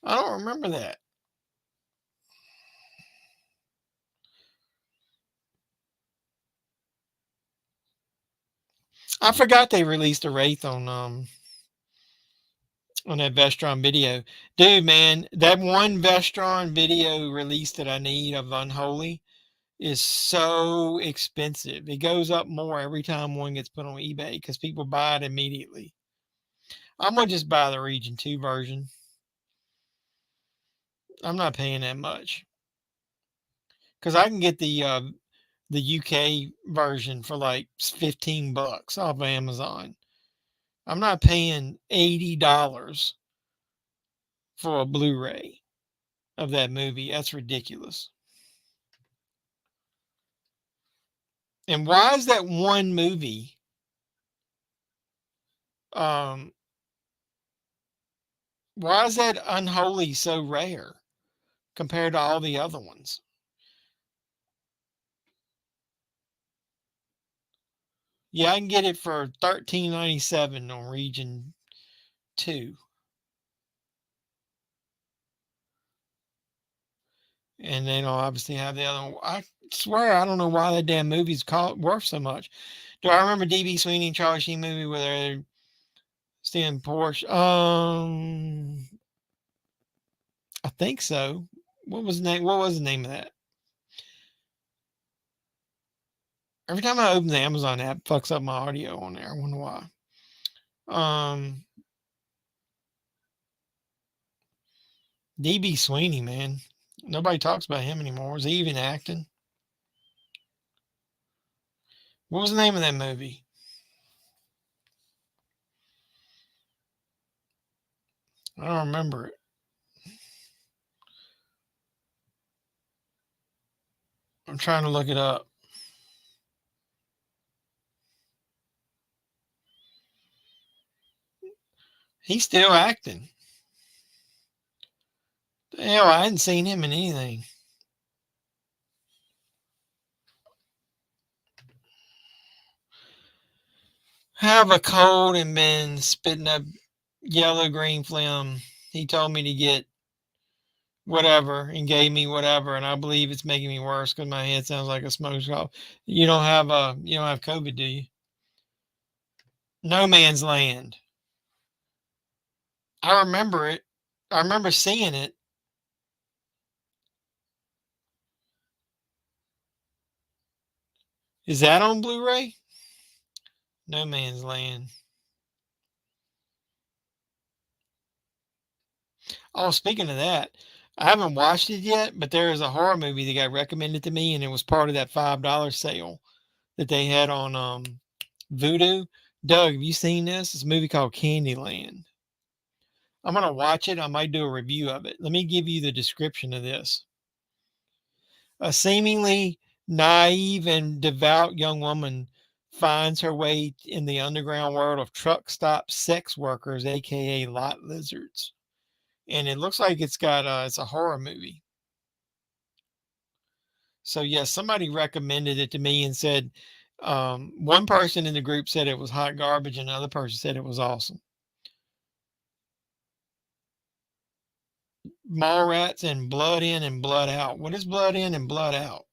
I don't remember that. I forgot they released a Wraith on that Vestron video. Dude, man, that one Vestron video release that I need of Unholy is so expensive. It goes up more every time one gets put on eBay because people buy it immediately. I'm gonna just buy the Region 2 version. I'm not paying that much because I can get the UK version for like $15 off of Amazon. I'm not paying $80 for a Blu-ray of that movie. That's ridiculous. And why is that one movie um why is that Unholy so rare compared to all the other ones? Yeah, I can get it for $13.97 on Region 2. And then I'll obviously have the other one. I swear I don't know why that damn movie's worth so much. Do I remember DB Sweeney and Charlie Sheen movie where they're stealing Porsche? I think so. What was the name? What was the name of that? Every time I open the Amazon app, it fucks up my audio on there. I wonder why. DB Sweeney, man. Nobody talks about him anymore. Is he even acting? What was the name of that movie? I don't remember it. I'm trying to look it up. He's still acting. Hell, I hadn't seen him in anything. Have a cold and been spitting up yellow green phlegm. He told me to get whatever and gave me whatever, and I believe it's making me worse because my head sounds like a smoke shop. You don't have COVID, do you? No Man's Land. I remember it. I remember seeing it. Is that on Blu-ray? No Man's Land. Oh, speaking of that, I haven't watched it yet, but there is a horror movie that got recommended to me, and it was part of that $5 sale that they had on Vudu. Doug, have you seen this? It's a movie called Candyland. I'm gonna watch it. I might do a review of it. Let me give you the description of this. A seemingly naive and devout young woman finds her way in the underground world of truck stop sex workers, aka lot lizards. And it looks like it's a horror movie. So yes, somebody recommended it to me and said one person in the group said it was hot garbage, and another person said it was awesome. Mallrats and Blood In and Blood Out. What is Blood In and Blood Out?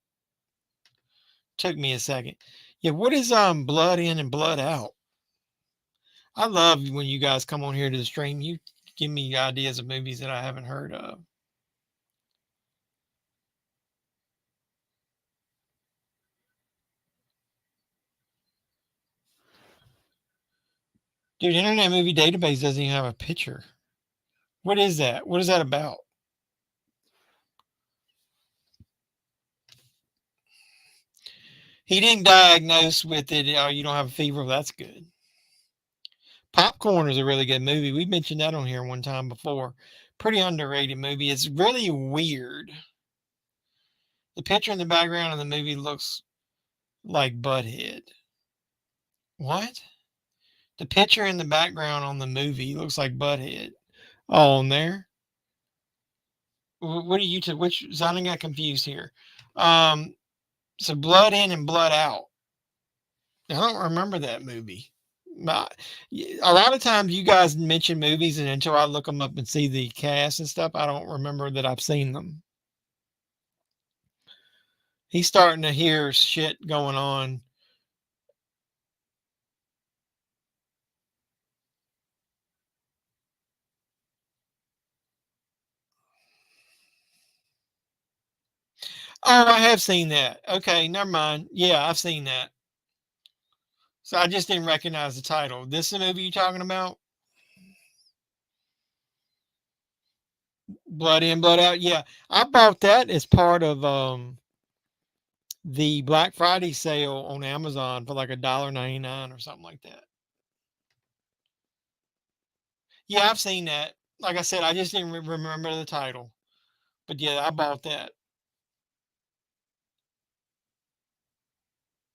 Took me a second. Yeah, what is Blood In and Blood Out? I love when you guys come on here to the stream. You give me ideas of movies that I haven't heard of. Dude, Internet Movie Database doesn't even have a picture. What is that? What is that about? He didn't diagnose with it. Oh, you don't have a fever. Well, that's good. Popcorn is a really good movie. We mentioned that on here one time before. Pretty underrated movie. It's really weird. The picture in the background of the movie looks like Butthead. What? The picture in the background on the movie looks like Butthead. Oh, on there? What are you to which? So I got confused here. So Blood In and Blood Out. I don't remember that movie. A lot of times you guys mention movies, and until I look them up and see the cast and stuff, I don't remember that I've seen them. He's starting to hear shit going on. Oh, I have seen that. Okay, never mind. Yeah, I've seen that. So I just didn't recognize the title. This is the movie you're talking about? Blood In, Blood Out. Yeah, I bought that as part of the Black Friday sale on Amazon for like $1.99 or something like that. Yeah, I've seen that. Like I said, I just didn't remember the title. But yeah, I bought that.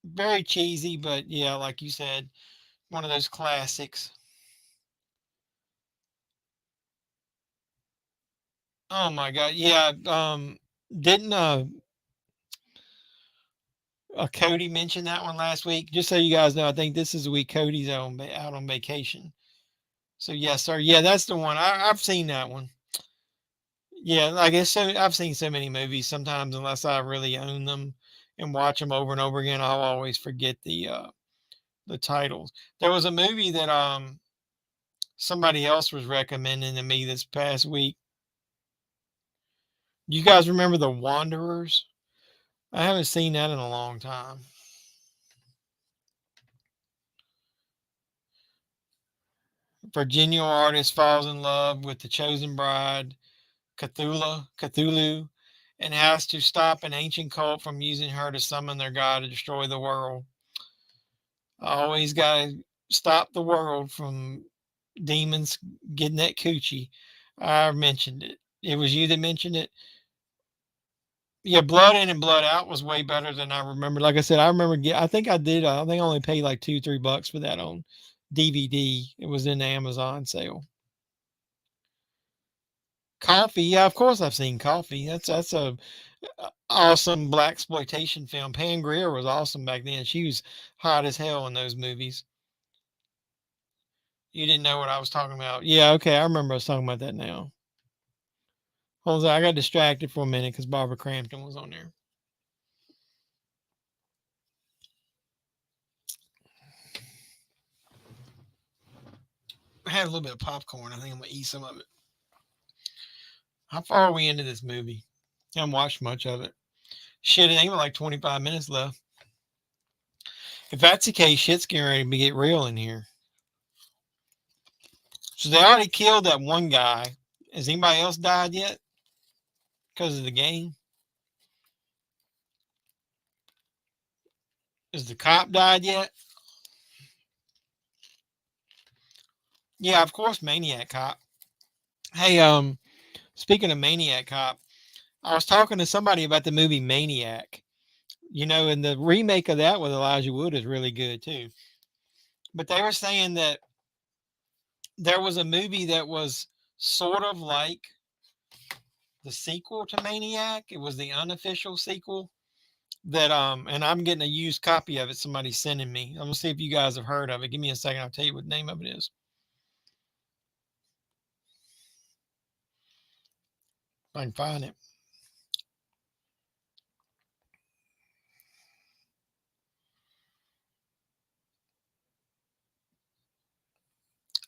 Very cheesy, but yeah, like you said, one of those classics. Oh my God. Yeah. Didn't Cody mention that one last week? Just so you guys know, I think this is the week Cody's out on vacation. So yes, sir. Yeah, that's the one. I've seen that one. Yeah, I guess so. I've seen so many movies. Sometimes, unless I really own them and watch them over and over again, I'll always forget the titles. There was a movie that somebody else was recommending to me this past week. You guys remember The Wanderers? I haven't seen that in a long time. Virginia artist falls in love with the chosen bride, Cthulhu, and has to stop an ancient cult from using her to summon their god to destroy the world. I always got to stop the world from demons getting that coochie. I mentioned it. It was you that mentioned it. Yeah, Blood In and Blood Out was way better than I remember. Like I said, I remember. I think I did. I think I only paid like $2-3 for that on DVD. It was in the Amazon sale. Coffee, yeah, of course I've seen Coffee. That's a awesome black exploitation film. Pam Grier was awesome back then. She was hot as hell in those movies. You didn't know what I was talking about. Yeah, okay, I remember us talking about that now. Hold on, I got distracted for a minute because Barbara Crampton was on there. I had a little bit of popcorn. I think I'm gonna eat some of it. How far are we into this movie? I haven't watched much of it. Shit, it ain't like 25 minutes left. If that's the case, shit's getting ready to get real in here. So they already killed that one guy. Has anybody else died yet? Because of the game? Has the cop died yet? Yeah, of course, Maniac Cop. Hey, speaking of Maniac Cop, I was talking to somebody about the movie Maniac. You know, and the remake of that with Elijah Wood is really good too. But they were saying that there was a movie that was sort of like the sequel to Maniac. It was the unofficial sequel that and I'm getting a used copy of it. Somebody's sending me. I'm gonna see if you guys have heard of it. Give me a second. I'll tell you what the name of it is. If I can find it.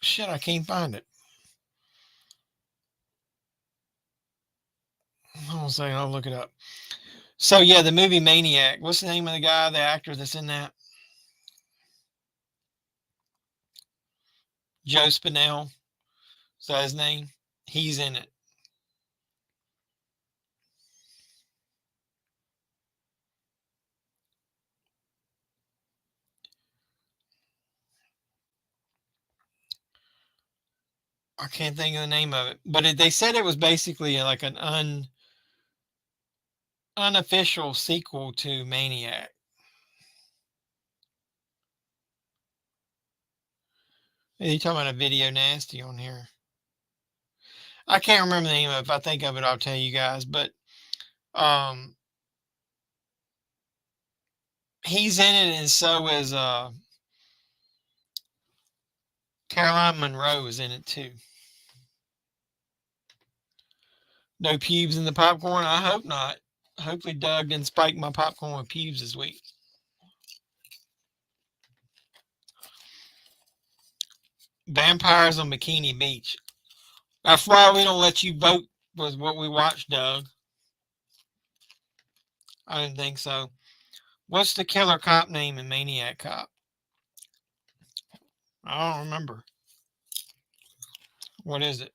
Shit, I can't find it. Hold on a second, I'll look it up. So yeah, the movie Maniac. What's the name of the guy, the actor that's in that? Joe Spinell. Is that his name? He's in it. I can't think of the name of it, but they said it was basically like an unofficial sequel to Maniac. You talking about a video nasty on here? I can't remember the name of it. If I think of it, I'll tell you guys. But um, he's in it, and so is Caroline Monroe is in it too. No pubes in the popcorn? I hope not. Hopefully Doug didn't spike my popcorn with pubes this week. Vampires on Bikini Beach. That's why we don't let you vote was what we watched, Doug. I didn't think so. What's the killer cop name in Maniac Cop? I don't remember. What is it?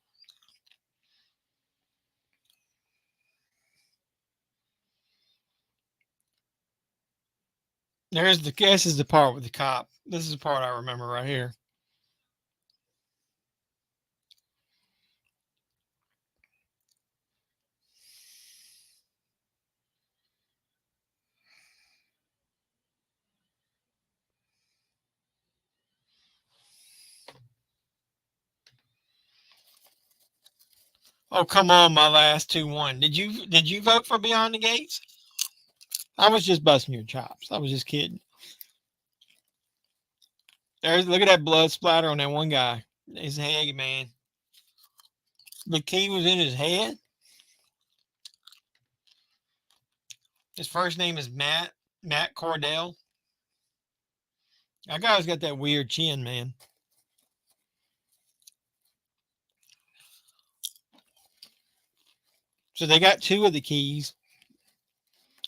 This is the part with the cop. This is the part I remember right here. Oh, come on, my last 2-1. Did you vote for Beyond the Gates? I was just busting your chops. I was just kidding. Look at that blood splatter on that one guy. His head, man. The key was in his head. His first name is Matt Cordell. That guy's got that weird chin, man. So they got 2 of the keys.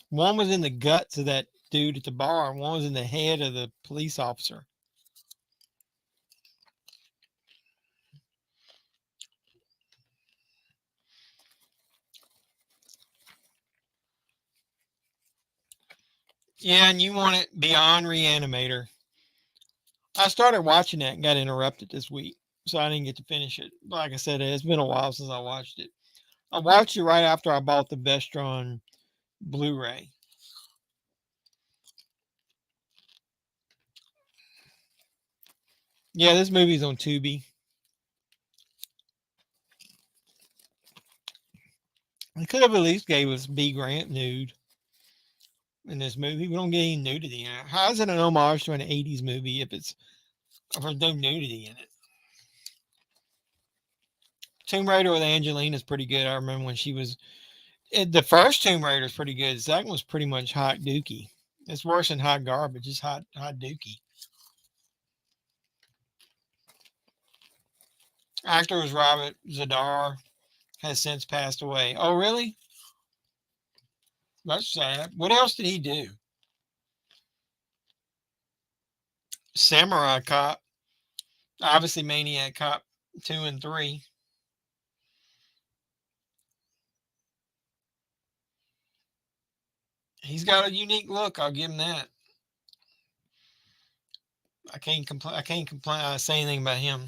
One was in the guts of that dude at the bar, and one was in the head of the police officer. Yeah, and you want it Beyond Reanimator. I started watching that and got interrupted this week, so I didn't get to finish it. Like I said, it's been a while since I watched it. I watched it right after I bought the Vestron Blu-ray. Yeah, this movie's on Tubi. They could have at least gave us B. Grant nude in this movie. We don't get any nudity in it. How is it an homage to an 80s movie if there's no nudity in it? Tomb Raider with Angelina is pretty good. I remember when she was... The first Tomb Raider is pretty good. The second was pretty much hot dookie. It's worse than hot garbage. It's hot dookie. Actor was Robert Zadar. Has since passed away. Oh, really? That's sad. What else did he do? Samurai Cop. Obviously Maniac Cop 2 and 3. He's got a unique look. I'll give him that. I can't complain. Say anything about him.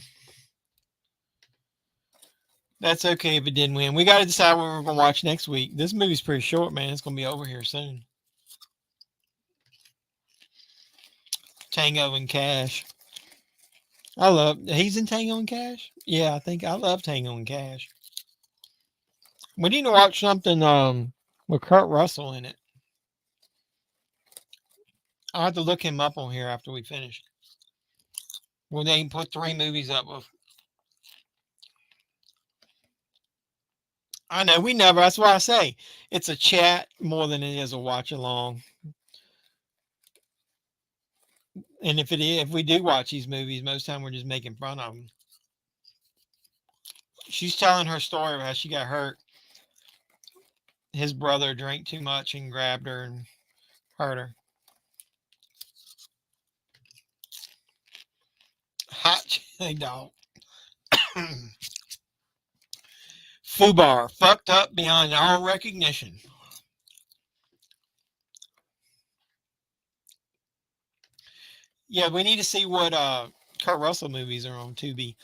That's okay if it didn't win. We got to decide what we're going to watch next week. This movie's pretty short, man. It's going to be over here soon. Tango and Cash. He's in Tango and Cash? Yeah, I love Tango and Cash. We need to watch something with Kurt Russell in it. I'll have to look him up on here after we finish. Well, they put 3 movies up with. I know, we never. That's why I say it's a chat more than it is a watch along. And if we do watch these movies, most of the time we're just making fun of them. She's telling her story of how she got hurt. His brother drank too much and grabbed her and hurt her. Hot chili dog. Fubar, fucked up beyond all recognition. Yeah, we need to see what Kurt Russell movies are on Tubi.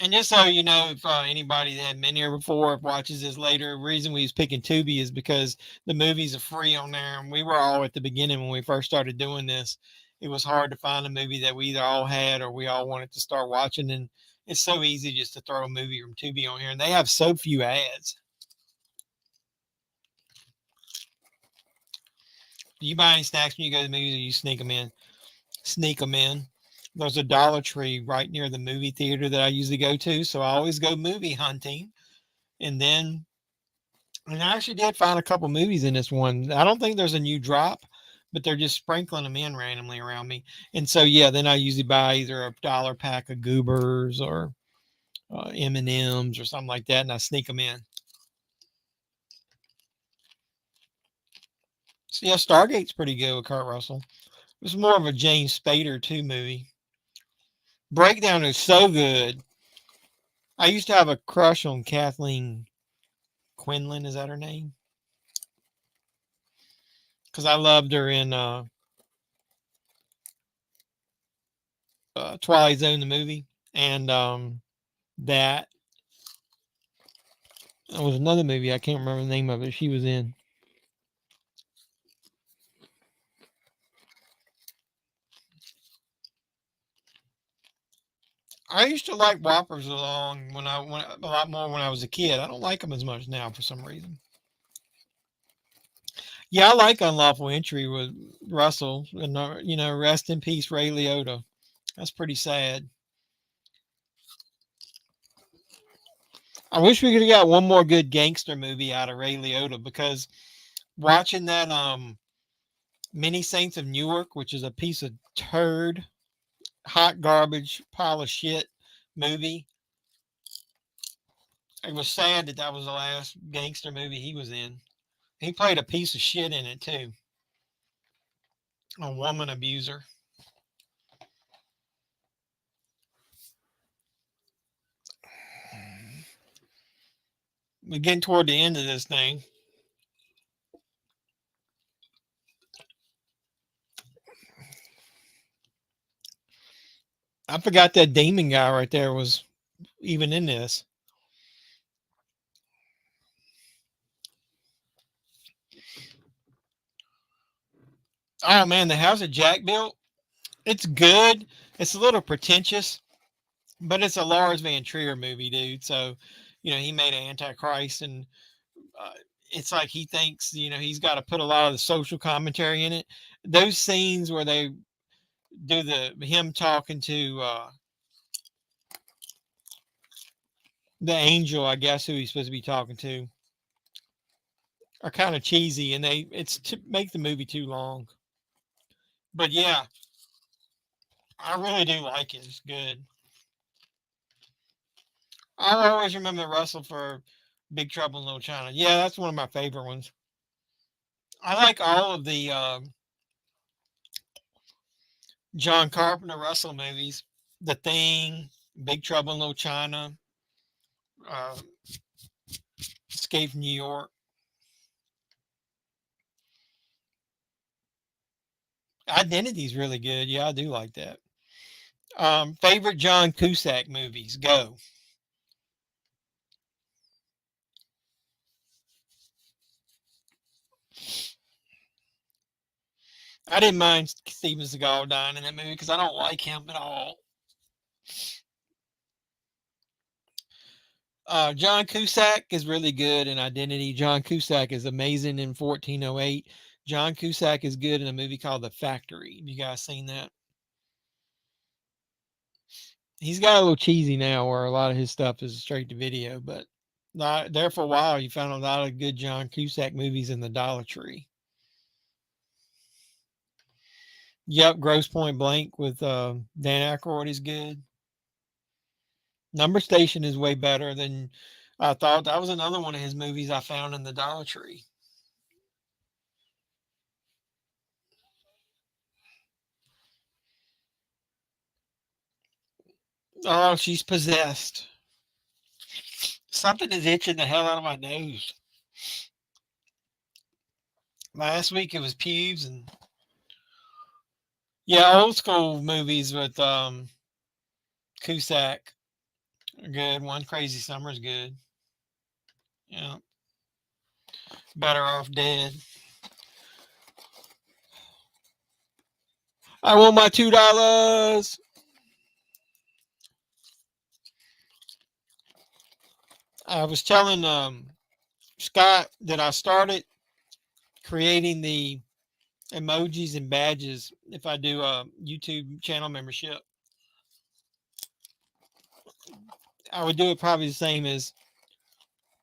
And just so you know, if anybody that had been here before watches this later, the reason we was picking Tubi is because the movies are free on there. And we were all at the beginning when we first started doing this. It was hard to find a movie that we either all had or we all wanted to start watching. And it's so easy just to throw a movie from Tubi on here. And they have so few ads. Do you buy any snacks when you go to the movies or you sneak them in? Sneak them in. There's a Dollar Tree right near the movie theater that I usually go to. So I always go movie hunting. And I actually did find a couple movies in this one. I don't think there's a new drop, but they're just sprinkling them in randomly around me. And so, yeah, then I usually buy either a dollar pack of Goobers or M&Ms or something like that, and I sneak them in. So, yeah, Stargate's pretty good with Kurt Russell. It was more of a James Spader 2 movie. Breakdown is so good. I used to have a crush on Kathleen Quinlan. Is that her name? Because I loved her in Twilight Zone, the movie. And that was another movie. I can't remember the name of it. She was in. I used to like Whoppers a lot more when I was a kid. I don't like them as much now for some reason. Yeah, I like Unlawful Entry with Russell, and rest in peace, Ray Liotta. That's pretty sad. I wish we could have got one more good gangster movie out of Ray Liotta, because watching that Many Saints of Newark, which is a piece of turd, hot garbage, pile of shit movie. It was sad that was the last gangster movie he was in. He played a piece of shit in it too. A woman abuser. We're getting toward the end of this thing. I forgot that demon guy right there was even in this. Oh man, the house that Jack built, it's good. It's a little pretentious, but it's a Lars Van Trier movie, dude. So, he made Antichrist, and it's like he thinks, he's got to put a lot of the social commentary in it. Those scenes where they do him talking to the angel, I guess, who he's supposed to be talking to, are kind of cheesy, and it's to make the movie too long. But yeah, I really do like it. It's good. I always remember Russell for Big Trouble in Little China. Yeah, that's one of my favorite ones. I like all of the John Carpenter Russell movies. The Thing, Big Trouble in Little China, uh, Escape from New York. Identity's really good. Yeah, I do like that. Favorite John Cusack movies? Go. I didn't mind Steven Seagal dying in that movie because I don't like him at all. John Cusack is really good in Identity. John Cusack is amazing in 1408. John Cusack is good in a movie called The Factory. Have you guys seen that? He's got a little cheesy now where a lot of his stuff is straight to video, but there for a while you found a lot of good John Cusack movies in the Dollar Tree. Yep, Grosse Point Blank with Dan Aykroyd is good. Number Station is way better than I thought. That was another one of his movies I found in the Dollar Tree. Oh, she's possessed. Something is itching the hell out of my nose. Last week it was pubes, and yeah, old school movies with Cusack. Good. One Crazy Summer is good. Yeah. Better Off Dead. I want my $2. I was telling Scott that I started creating the emojis and badges if I do a YouTube channel membership. I would do it probably the same as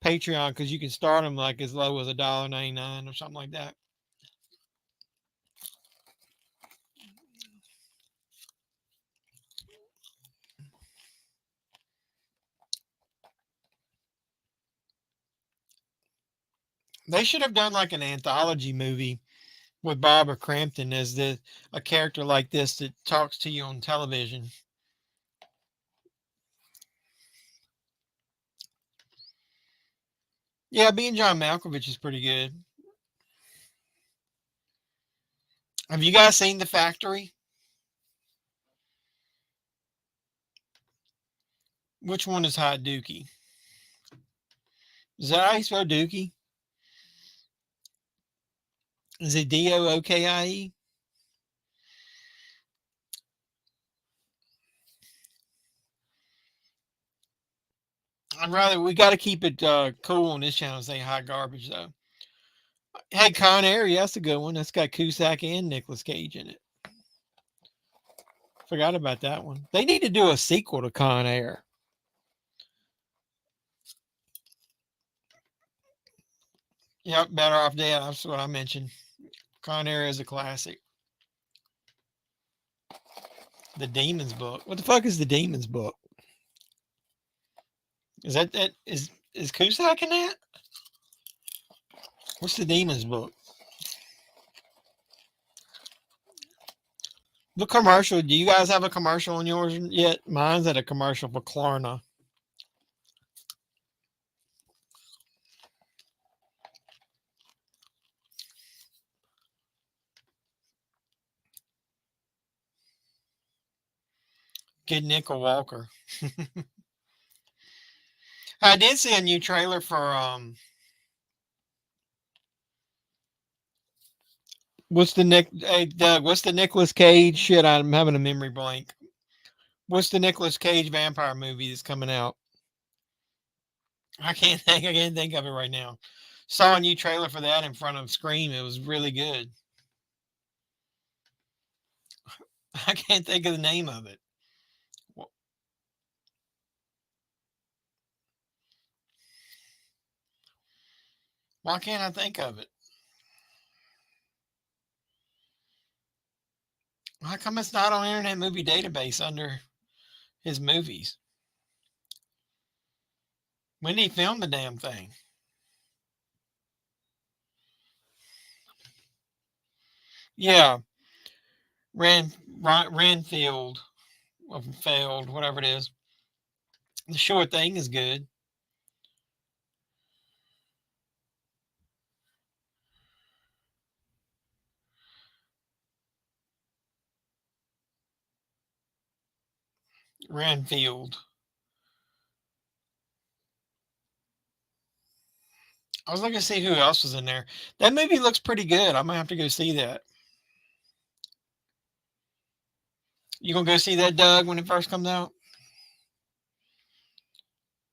Patreon because you can start them like as low as $1.99 or something like that. They should have done like an anthology movie with Barbara Crampton as a character like this that talks to you on television. Yeah, being John Malkovich is pretty good. Have you guys seen The Factory? Which one is Hot Dookie? Is that how you spell Dookie? Is it Dookie? We got to keep it cool on this channel and say hot garbage, though. Hey, Con Air, yeah, that's a good one. That's got Cusack and Nicolas Cage in it. Forgot about that one. They need to do a sequel to Con Air. Yep, Better Off Dead. That's what I mentioned. Con Air is a classic. The Demons Book. What the fuck is the Demons Book? Is is Cusack in that? What's the Demons Book? The commercial. Do you guys have a commercial on yours yet? Mine's at a commercial for Klarna. Get Nickel Walker. I did see a new trailer for hey Doug, what's the Nicolas Cage shit? I'm having a memory blank. What's the Nicolas Cage vampire movie that's coming out? I can't think of it right now. Saw a new trailer for that in front of Scream. It was really good. I can't think of the name of it. Why can't I think of it? How come it's not on Internet Movie Database under his movies? When did he film the damn thing? Yeah. Renfield. Failed, whatever it is. The Sure Thing is good. Renfield. I was looking to see who else was in there. That movie looks pretty good. I might have to go see that. You gonna go see that, Doug, when it first comes out?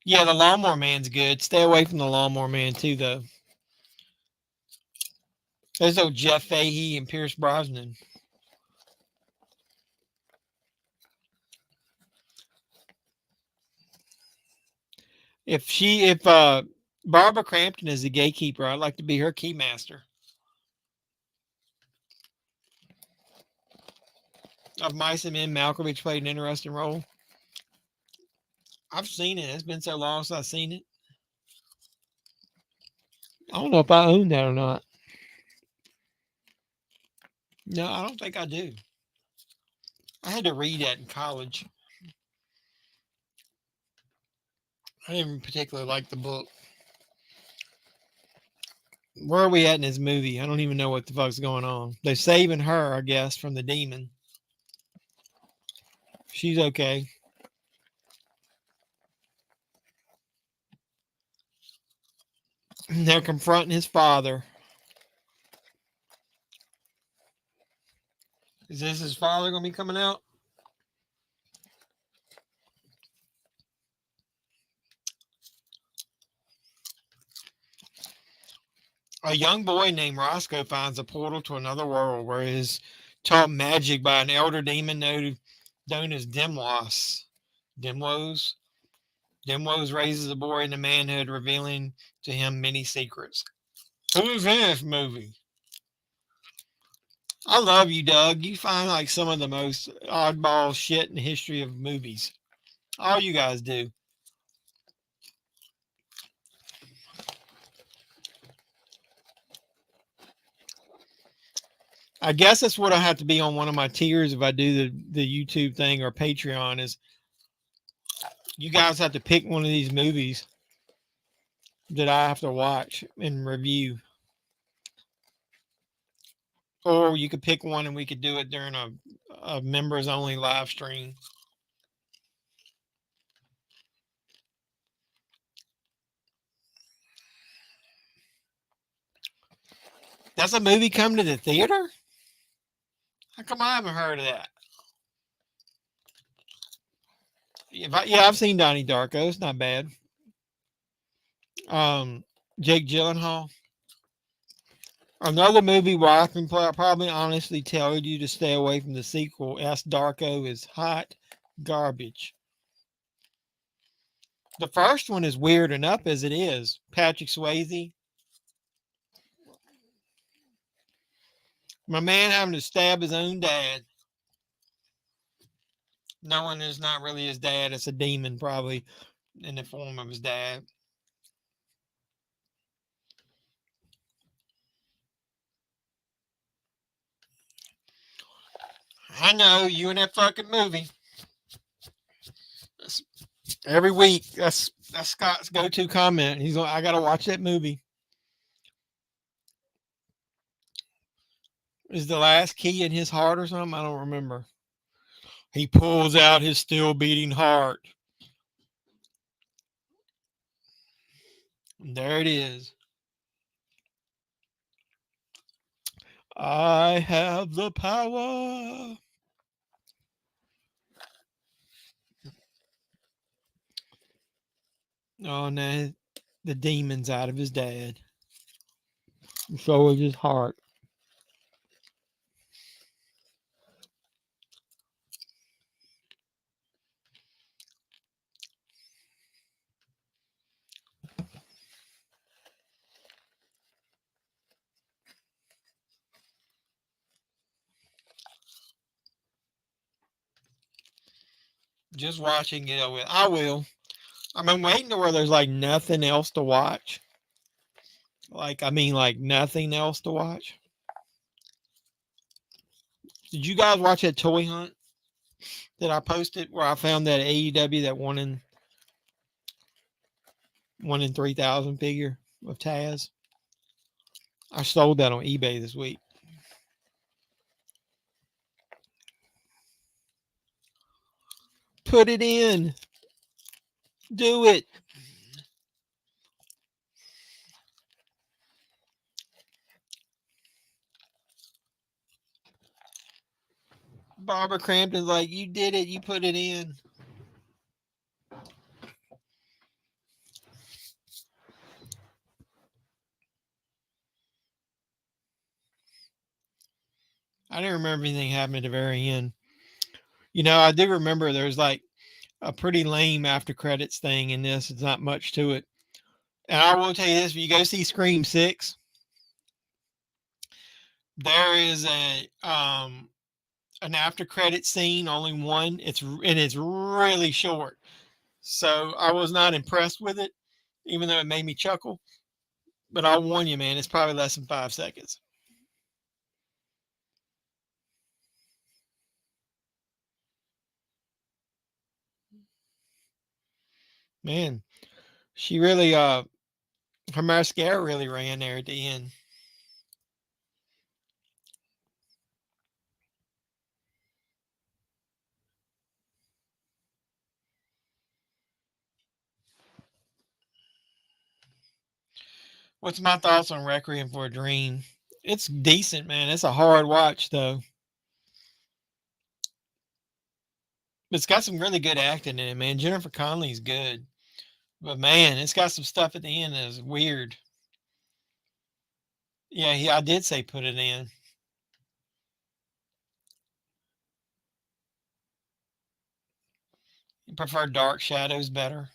Yeah, the Lawnmower Man's good. Stay away from the Lawnmower Man too, though. There's old Jeff Fahey and Pierce Brosnan. If Barbara Crampton is the gatekeeper, I'd like to be her keymaster. Of Mice and Men, Malkovich played an interesting role. I've seen it. It's been so long since I've seen it. I don't know if I own that or not. No, I don't think I do. I had to read that in college. I didn't particularly like the book. Where are we at in this movie? I don't even know what the fuck's going on. They're saving her, I guess, from the demon. She's okay. They're confronting his father. Is this his father going to be coming out? A young boy named Roscoe finds a portal to another world where he is taught magic by an elder demon known as Dimlos. Dimlos? Dimlos raises the boy into manhood, revealing to him many secrets. Who's in this movie? I love you, Doug. You find like some of the most oddball shit in the history of movies. All you guys do. I guess that's what I have to be on one of my tiers if I do the YouTube thing or Patreon is you guys have to pick one of these movies that I have to watch and review. Or you could pick one and we could do it during a members only live stream. That's a movie come to the theater? How come I haven't heard of that? Yeah, I've seen Donnie Darko. It's not bad. Jake Gyllenhaal. Another movie where I can probably honestly tell you to stay away from the sequel. S. Darko is hot garbage. The first one is weird enough as it is. Patrick Swayze. My man having to stab his own dad. Knowing it's not really his dad, it's a demon probably in the form of his dad. I know, you in that fucking movie. Every week, that's Scott's go-to comment. He's like, I gotta watch that movie. Is the last key in his heart or something? I don't remember. He pulls out his still beating heart. And there it is. I have the power. Oh, no. The demon's out of his dad. So is his heart. Just watching it. I will. I'm waiting to where there's like nothing else to watch. Like nothing else to watch. Did you guys watch that toy hunt that I posted where I found that AEW that one in 3,000 figure of Taz? I sold that on eBay this week. Put it in. Do it. Barbara Crampton's like, you did it. You put it in. I didn't remember anything happening at the very end. You know, I do remember there's like a pretty lame after credits thing in this. It's not much to it. And I will tell you this, if you go see Scream 6, there is an after credit scene, only one. It's really short. So I was not impressed with it, even though it made me chuckle. But I'll warn you, man, it's probably less than 5 seconds. Man, she really her mascara really ran there at the end. What's my thoughts on Requiem for a Dream? It's decent, man. It's a hard watch, though. It's got some really good acting in it, man. Jennifer Connelly's good. But, man, it's got some stuff at the end that is weird. Yeah, I did say put it in. You prefer Dark Shadows better?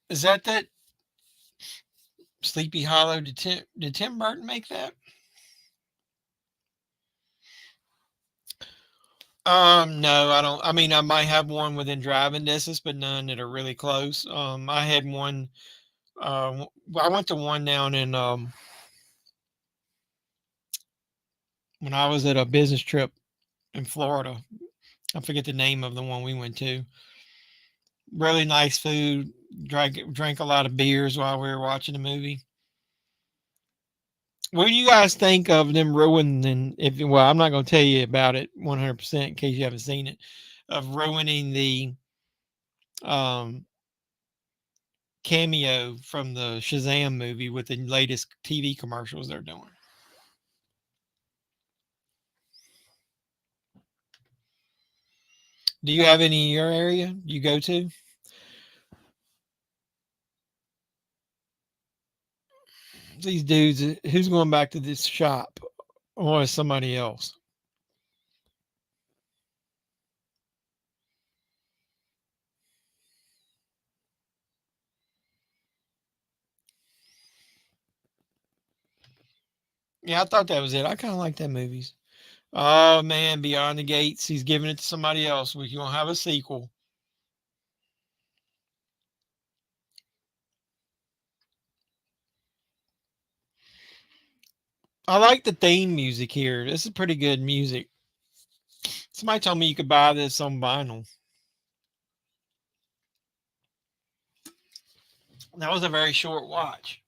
Is that Sleepy Hollow? Did Tim Burton make that? No, I don't. I mean, I might have one within driving distance, but none that are really close. I had one. I went to one down in when I was at a business trip in Florida. I forget the name of the one we went to. Really nice food. Drank a lot of beers while we were watching the movie. What do you guys think of them ruining? Well, I'm not going to tell you about it 100% in case you haven't seen it. Of ruining the cameo from the Shazam movie with the latest TV commercials they're doing. Do you have any in your area you go to? These dudes, who's going back to this shop, or is somebody else? Yeah, I thought that was it. I kind of like that movies. Oh man, Beyond the Gates. He's giving it to somebody else. We're gonna have a sequel. I like the theme music here. This is pretty good music. Somebody told me you could buy this on vinyl. That was a very short watch.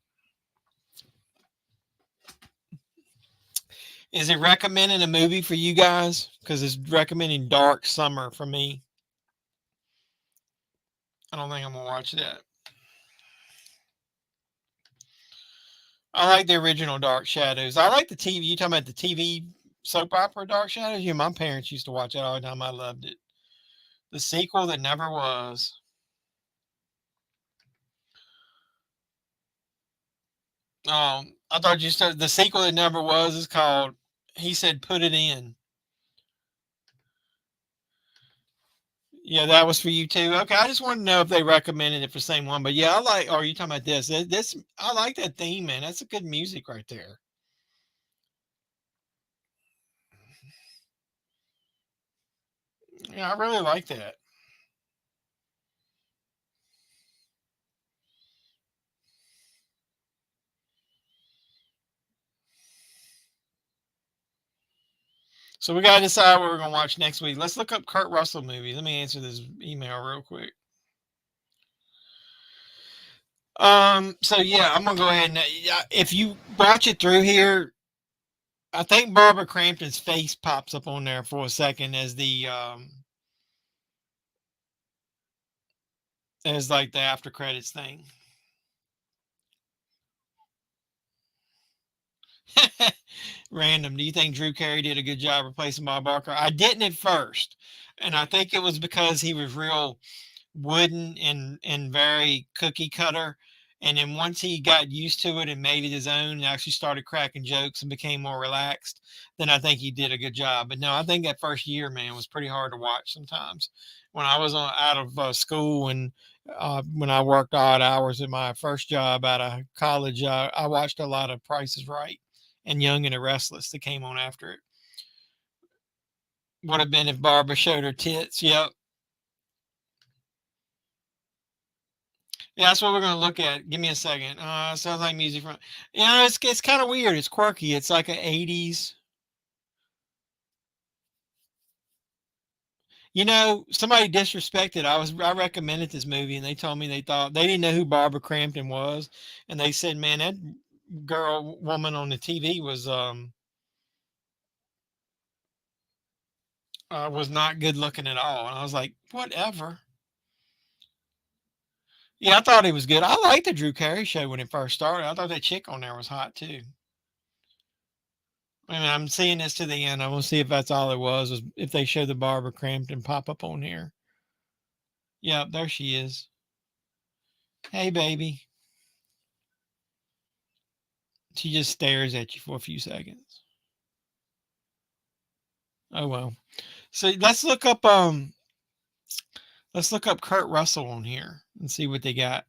Is it recommending a movie for you guys? Because it's recommending Dark Summer for me. I don't think I'm gonna watch that. I like the original Dark Shadows. I like the TV. You talking about the TV soap opera Dark Shadows? Yeah, my parents used to watch that all the time. I loved it. The sequel that never was. I thought you said the sequel that never was is called. He said, "Put it in." Yeah, that was for you too. Okay, I just want to know if they recommended it for the same one. But yeah, I like. Or are you talking about this? This I like that theme, man. That's a good music right there. Yeah, I really like that. So we gotta decide what we're gonna watch next week. Let's look up Kurt Russell movies. Let me answer this email real quick. So yeah, I'm gonna go ahead and if you watch it through here, I think Barbara Crampton's face pops up on there for a second as the as like the after credits thing. Random. Do you think Drew Carey did a good job replacing Bob Barker? I didn't at first, and I think it was because he was real wooden and very cookie cutter. And then once he got used to it and made it his own and actually started cracking jokes and became more relaxed, then I think he did a good job. But no, I think that first year, man, was pretty hard to watch sometimes. When I was out of school and when I worked odd hours at my first job out of college, I watched a lot of Price is Right and Young and the Restless that came on after it. Would have been if Barbara showed her tits. Yep. Yeah, that's what we're gonna look at. Give me a second. Sounds like music from. Yeah, it's kind of weird. It's quirky. It's like an '80s. Somebody disrespected. I recommended this movie, and they told me they thought they didn't know who Barbara Crampton was, and they said, "Man, that woman on the TV was was not good looking at all. And I was like, whatever. Yeah, I thought he was good. I liked the Drew Carey show when it first started. I thought that chick on there was hot too. I mean, I'm seeing this to the end. I want to see if that's all it was if they show the Barbara Crampton pop up on here. Yeah, there she is. Hey, baby. She just stares at you for a few seconds. Oh well. So let's look up Kurt Russell on here and see what they got.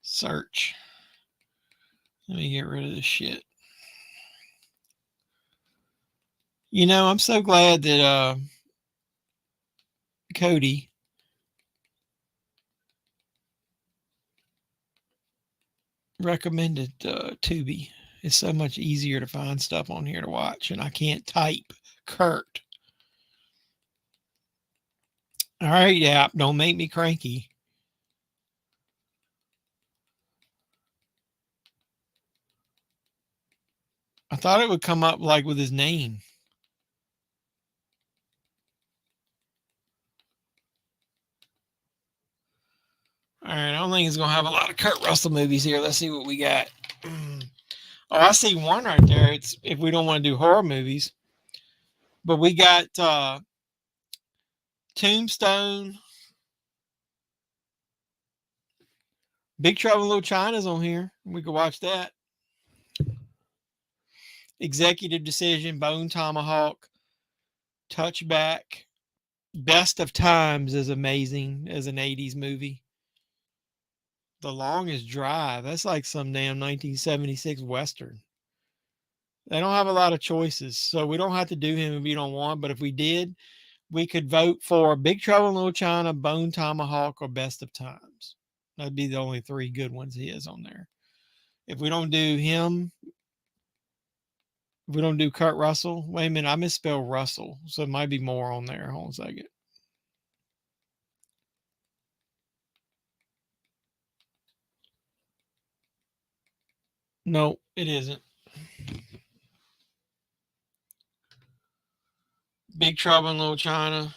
Search. Let me get rid of this shit. You know, I'm so glad that Cody recommended Tubi. It's so much easier to find stuff on here to watch, and I can't type Kurt. All right, app, don't make me cranky. I thought it would come up like with his name. All right, I don't think it's going to have a lot of Kurt Russell movies here. Let's see what we got. Oh, I see one right there. It's if we don't want to do horror movies. But we got Tombstone. Big Trouble in Little China's on here. We could watch that. Executive Decision, Bone Tomahawk, Touchback. Best of Times is amazing as an 80s movie. The Longest Drive. That's like some damn 1976 Western. They don't have a lot of choices, so we don't have to do him if we don't want. But if we did, we could vote for Big Trouble in Little China, Bone Tomahawk, or Best of Times. That'd be the only three good ones he is on there. If we don't do him, if we don't do Kurt Russell, wait a minute, I misspelled Russell, so it might be more on there. Hold on a second. No, it isn't. Big Trouble in Little China.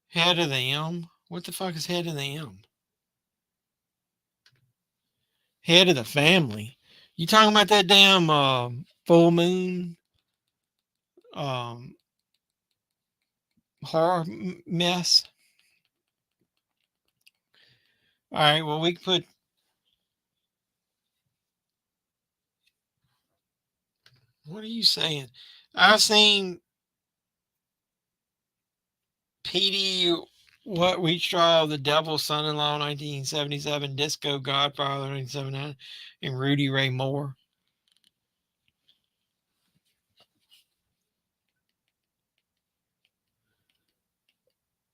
Head of the M. What the fuck is Head of the M? Head of the Family. You talking about that damn Full Moon horror mess? All right, well, we can put. What are you saying? I've seen Petey, What We Straw, The Devil's Son-in-Law, 1977, Disco Godfather, 1979, and Rudy Ray Moore.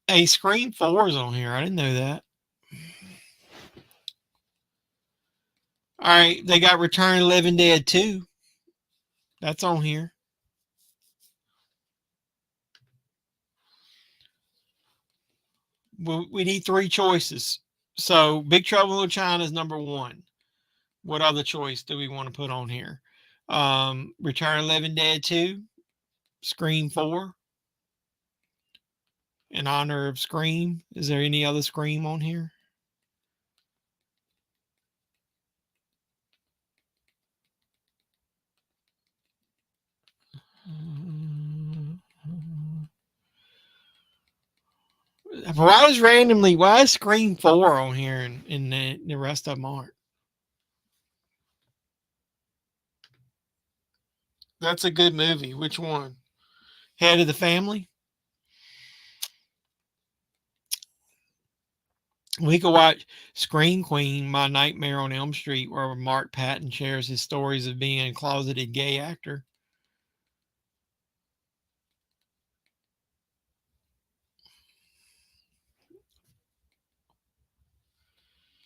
Hey, Scream 4 is on here. I didn't know that. All right, they got Return of the Living Dead 2. That's on here. We need three choices. So Big Trouble in Little China is number one. What other choice do we want to put on here? Return of the Living Dead 2, Scream 4, in honor of Scream. Is there any other Scream on here? Why is Scream 4 on here and the rest of them aren't? That's a good movie. Which one? Head of the Family? We could watch Scream Queen, My Nightmare on Elm Street, where Mark Patton shares his stories of being a closeted gay actor.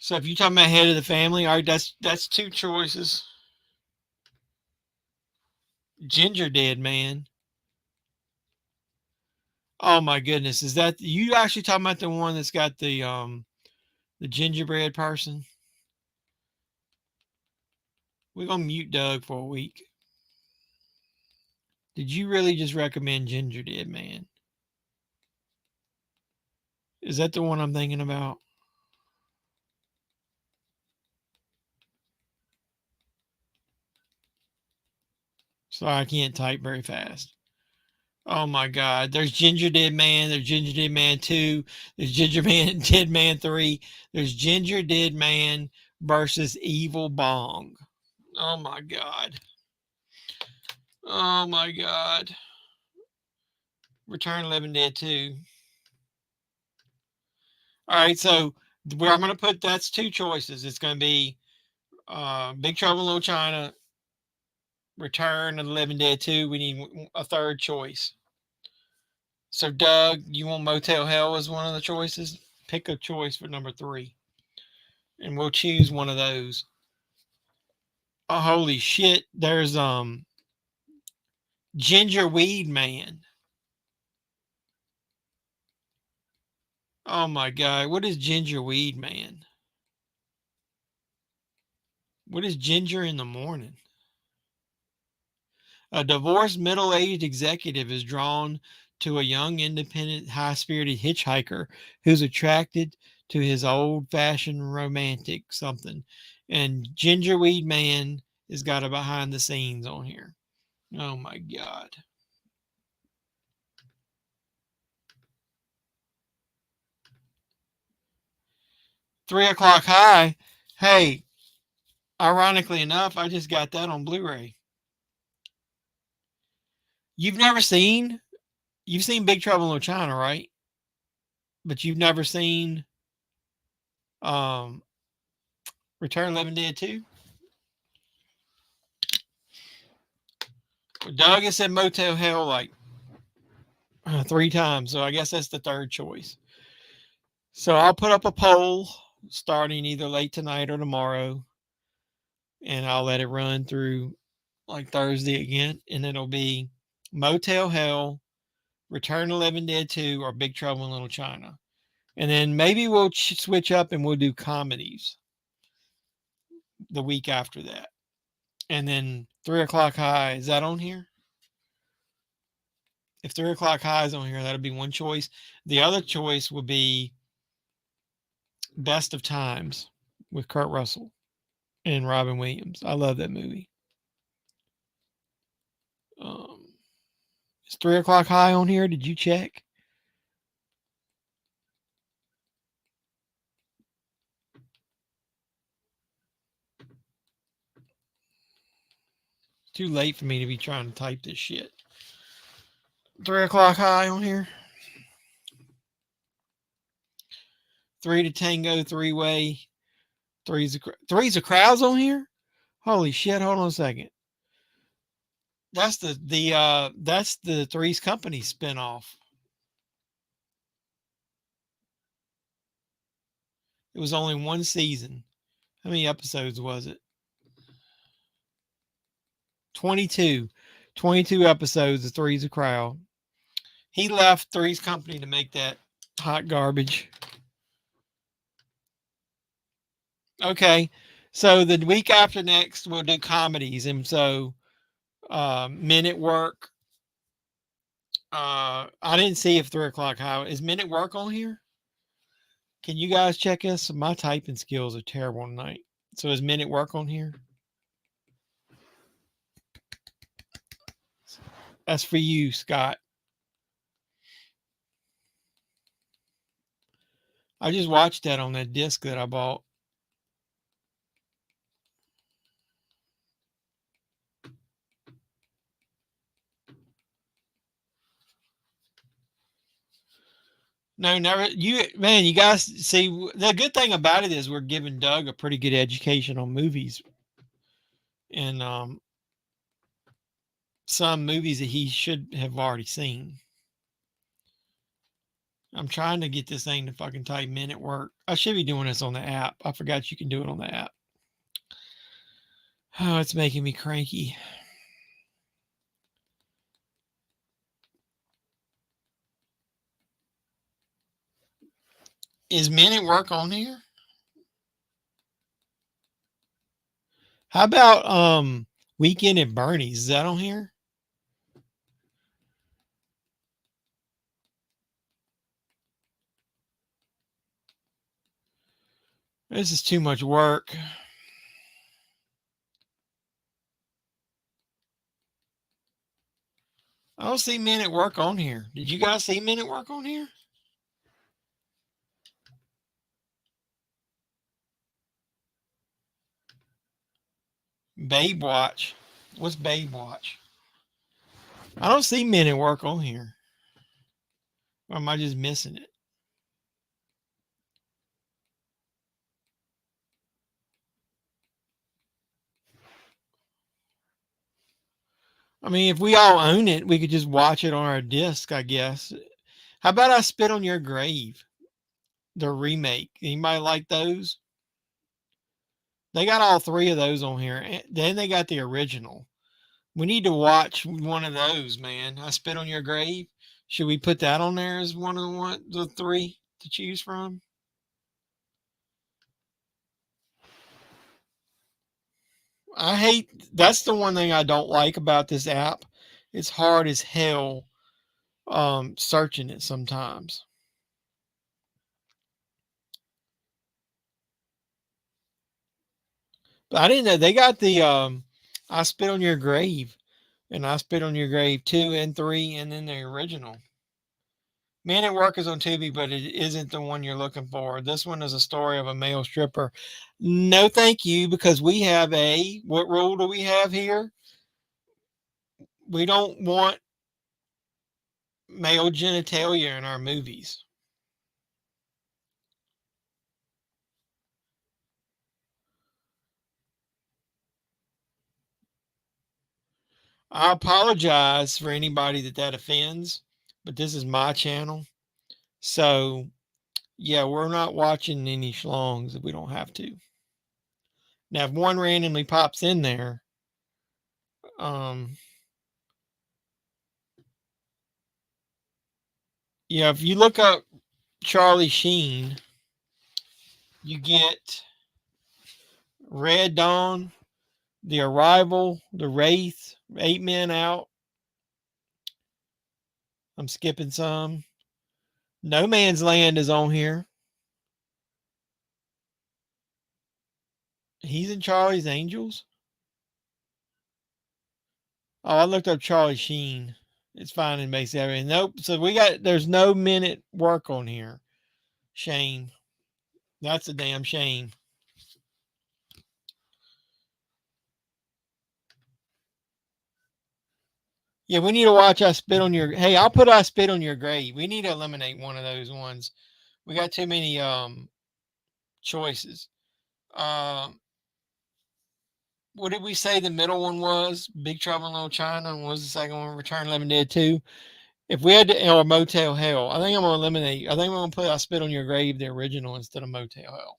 So if you're talking about Head of the Family, all right, that's two choices. Ginger Dead Man. Oh my goodness, is that you actually talking about the one that's got the gingerbread person? We're going to mute Doug for a week. Did you really just recommend Ginger Dead Man? Is that the one I'm thinking about? Sorry, I can't type very fast. Oh my God. There's Ginger Dead Man. There's Ginger Dead Man 2. There's Dead Man 3. There's Ginger Dead Man versus Evil Bong. Oh my God. Oh my God. Return of the Living Dead 2. All right, so where I'm going to put, that's two choices. It's going to be Big Trouble in Little China, Return of the Living Dead 2. We need a third choice. So, Doug, you want Motel Hell as one of the choices? Pick a choice for number 3. And we'll choose one of those. Oh, holy shit. There's Ginger Weed Man. Oh my God. What is Ginger Weed Man? What is Ginger in the Morning? A divorced middle-aged executive is drawn to a young, independent, high-spirited hitchhiker who's attracted to his old-fashioned romantic something. And Gingerweed Man has got a behind the scenes on here. Oh my God. $3 High. Hey, ironically enough, I just got that on Blu-ray. You've seen Big Trouble in Little China, right? But you've never seen Return of the Living Dead 2? Doug has said Motel Hell like 3 times, so I guess that's the third choice. So I'll put up a poll starting either late tonight or tomorrow, and I'll let it run through like Thursday again, and it'll be Motel Hell, Return of the Living Dead 2, or Big Trouble in Little China. And then maybe we'll switch up and we'll do comedies the week after that. And then $3 High, is that on here? If $3 High is on here, that'll be one choice. The other choice would be Best of Times with Kurt Russell and Robin Williams. I love that movie. Is $3 High on here? Did you check? It's too late for me to be trying to type this shit. $3 High on here? 3 to Tango, 3-way. Three's a Crowds on here? Holy shit, hold on a second. That's the Three's Company spinoff. It was only one season. How many episodes was it? 22. 22 episodes of Three's a Crowd. He left Three's Company to make that hot garbage. Okay. So the week after next, we'll do comedies. And so Men at Work. I didn't see if $3 High. Is Men at Work on here? Can you guys check us? My typing skills are terrible tonight. So is Men at Work on here? That's for you, Scott. I just watched that on that disc that I bought. No, never. You guys see, the good thing about it is we're giving Doug a pretty good education on movies, and some movies that he should have already seen. I'm trying to get this thing to fucking type Men at Work. I should be doing this on the app. I forgot you can do it on the app. Oh, it's making me cranky. Is Men at Work on here? How about Weekend at Bernie's? Is that on here? This is too much work. I don't see Men at Work on here. Did you guys see Men at Work on here? Babe Watch. What's Babe Watch? I don't see Men at Work on here. Or am I just missing it? I mean, if we all own it, we could just watch it on our disc, I guess. How about I Spit on Your Grave? The remake. Anybody like those? They got all three of those on here. And then they got the original. We need to watch one of those, man. I Spit on Your Grave. Should we put that on there as one of the three to choose from? I hate that's the one thing I don't like about this app. It's hard as hell searching it sometimes. But I didn't know they got the I Spit on Your Grave and I Spit on Your Grave 2 and 3 and then the original. Man at Work is on Tubi, but it isn't the one you're looking for. This one is a story of a male stripper. No, thank you, because we have what rule do we have here? We don't want male genitalia in our movies. I apologize for anybody that offends, but this is my channel. So, yeah, we're not watching any schlongs if we don't have to. Now, if one randomly pops in there, yeah, if you look up Charlie Sheen, you get Red Dawn, The Arrival, The Wraith, 8 Men Out. I'm skipping some. No Man's Land is on here. He's in Charlie's Angels. Oh, I looked up Charlie Sheen. It's fine in basic everything. Nope. So there's no Men at Work on here. Shame. That's a damn shame. Yeah, we need to watch I Spit on Your. Hey, I'll put I Spit on Your Grave. We need to eliminate one of those ones. We got too many choices. What did we say the middle one was? Big Trouble in Little China. And what was the second one? Return of the Living Dead 2. If we had to, or Motel Hell, I think I'm gonna eliminate. I think I'm gonna put I Spit on Your Grave, the original, instead of Motel Hell.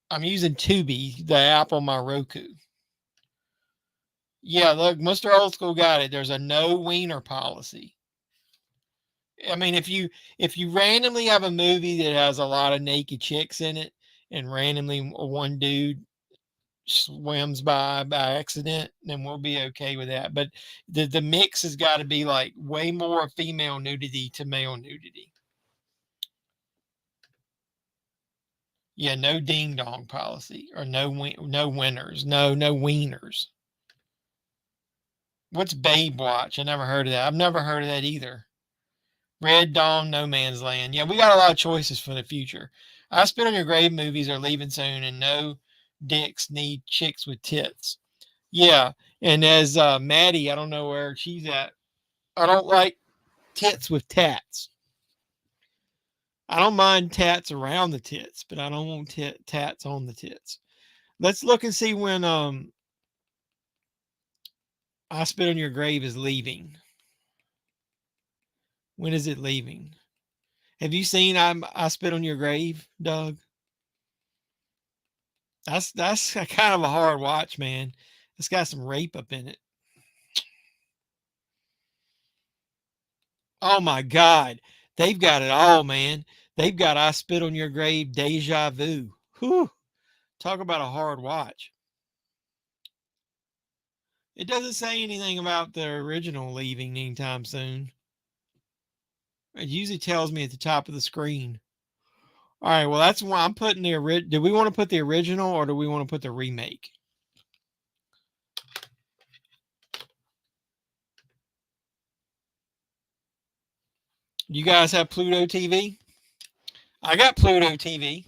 I'm using Tubi, the app on my Roku. Yeah, look, Mr. Old School got it. There's a no wiener policy. I mean, if you randomly have a movie that has a lot of naked chicks in it, and randomly one dude swims by accident, then we'll be okay with that. But the mix has got to be like way more female nudity to male nudity. Yeah, no ding dong policy or no winners, no wieners. What's Babe Watch? I never heard of that. I've never heard of that either. Red Dawn, No Man's Land. Yeah, we got a lot of choices for the future. I Spit on Your Grave movies are leaving soon, and no dicks need chicks with tits. Yeah, and as Maddie, I don't know where she's at. I don't like tits with tats. I don't mind tats around the tits, but I don't want tats on the tits. Let's look and see when I Spit on Your Grave is leaving. When is it leaving? Have you seen I Spit on Your Grave, Doug? That's kind of a hard watch, man. It's got some rape up in it. Oh my God. They've got it all, man. They've got I Spit on Your Grave, Deja Vu. Whew. Talk about a hard watch. It doesn't say anything about the original leaving anytime soon. It usually tells me at the top of the screen. All right, well, that's why I'm putting the original. Do we want to put the original or do we want to put the remake? You guys have Pluto TV? I got Pluto TV.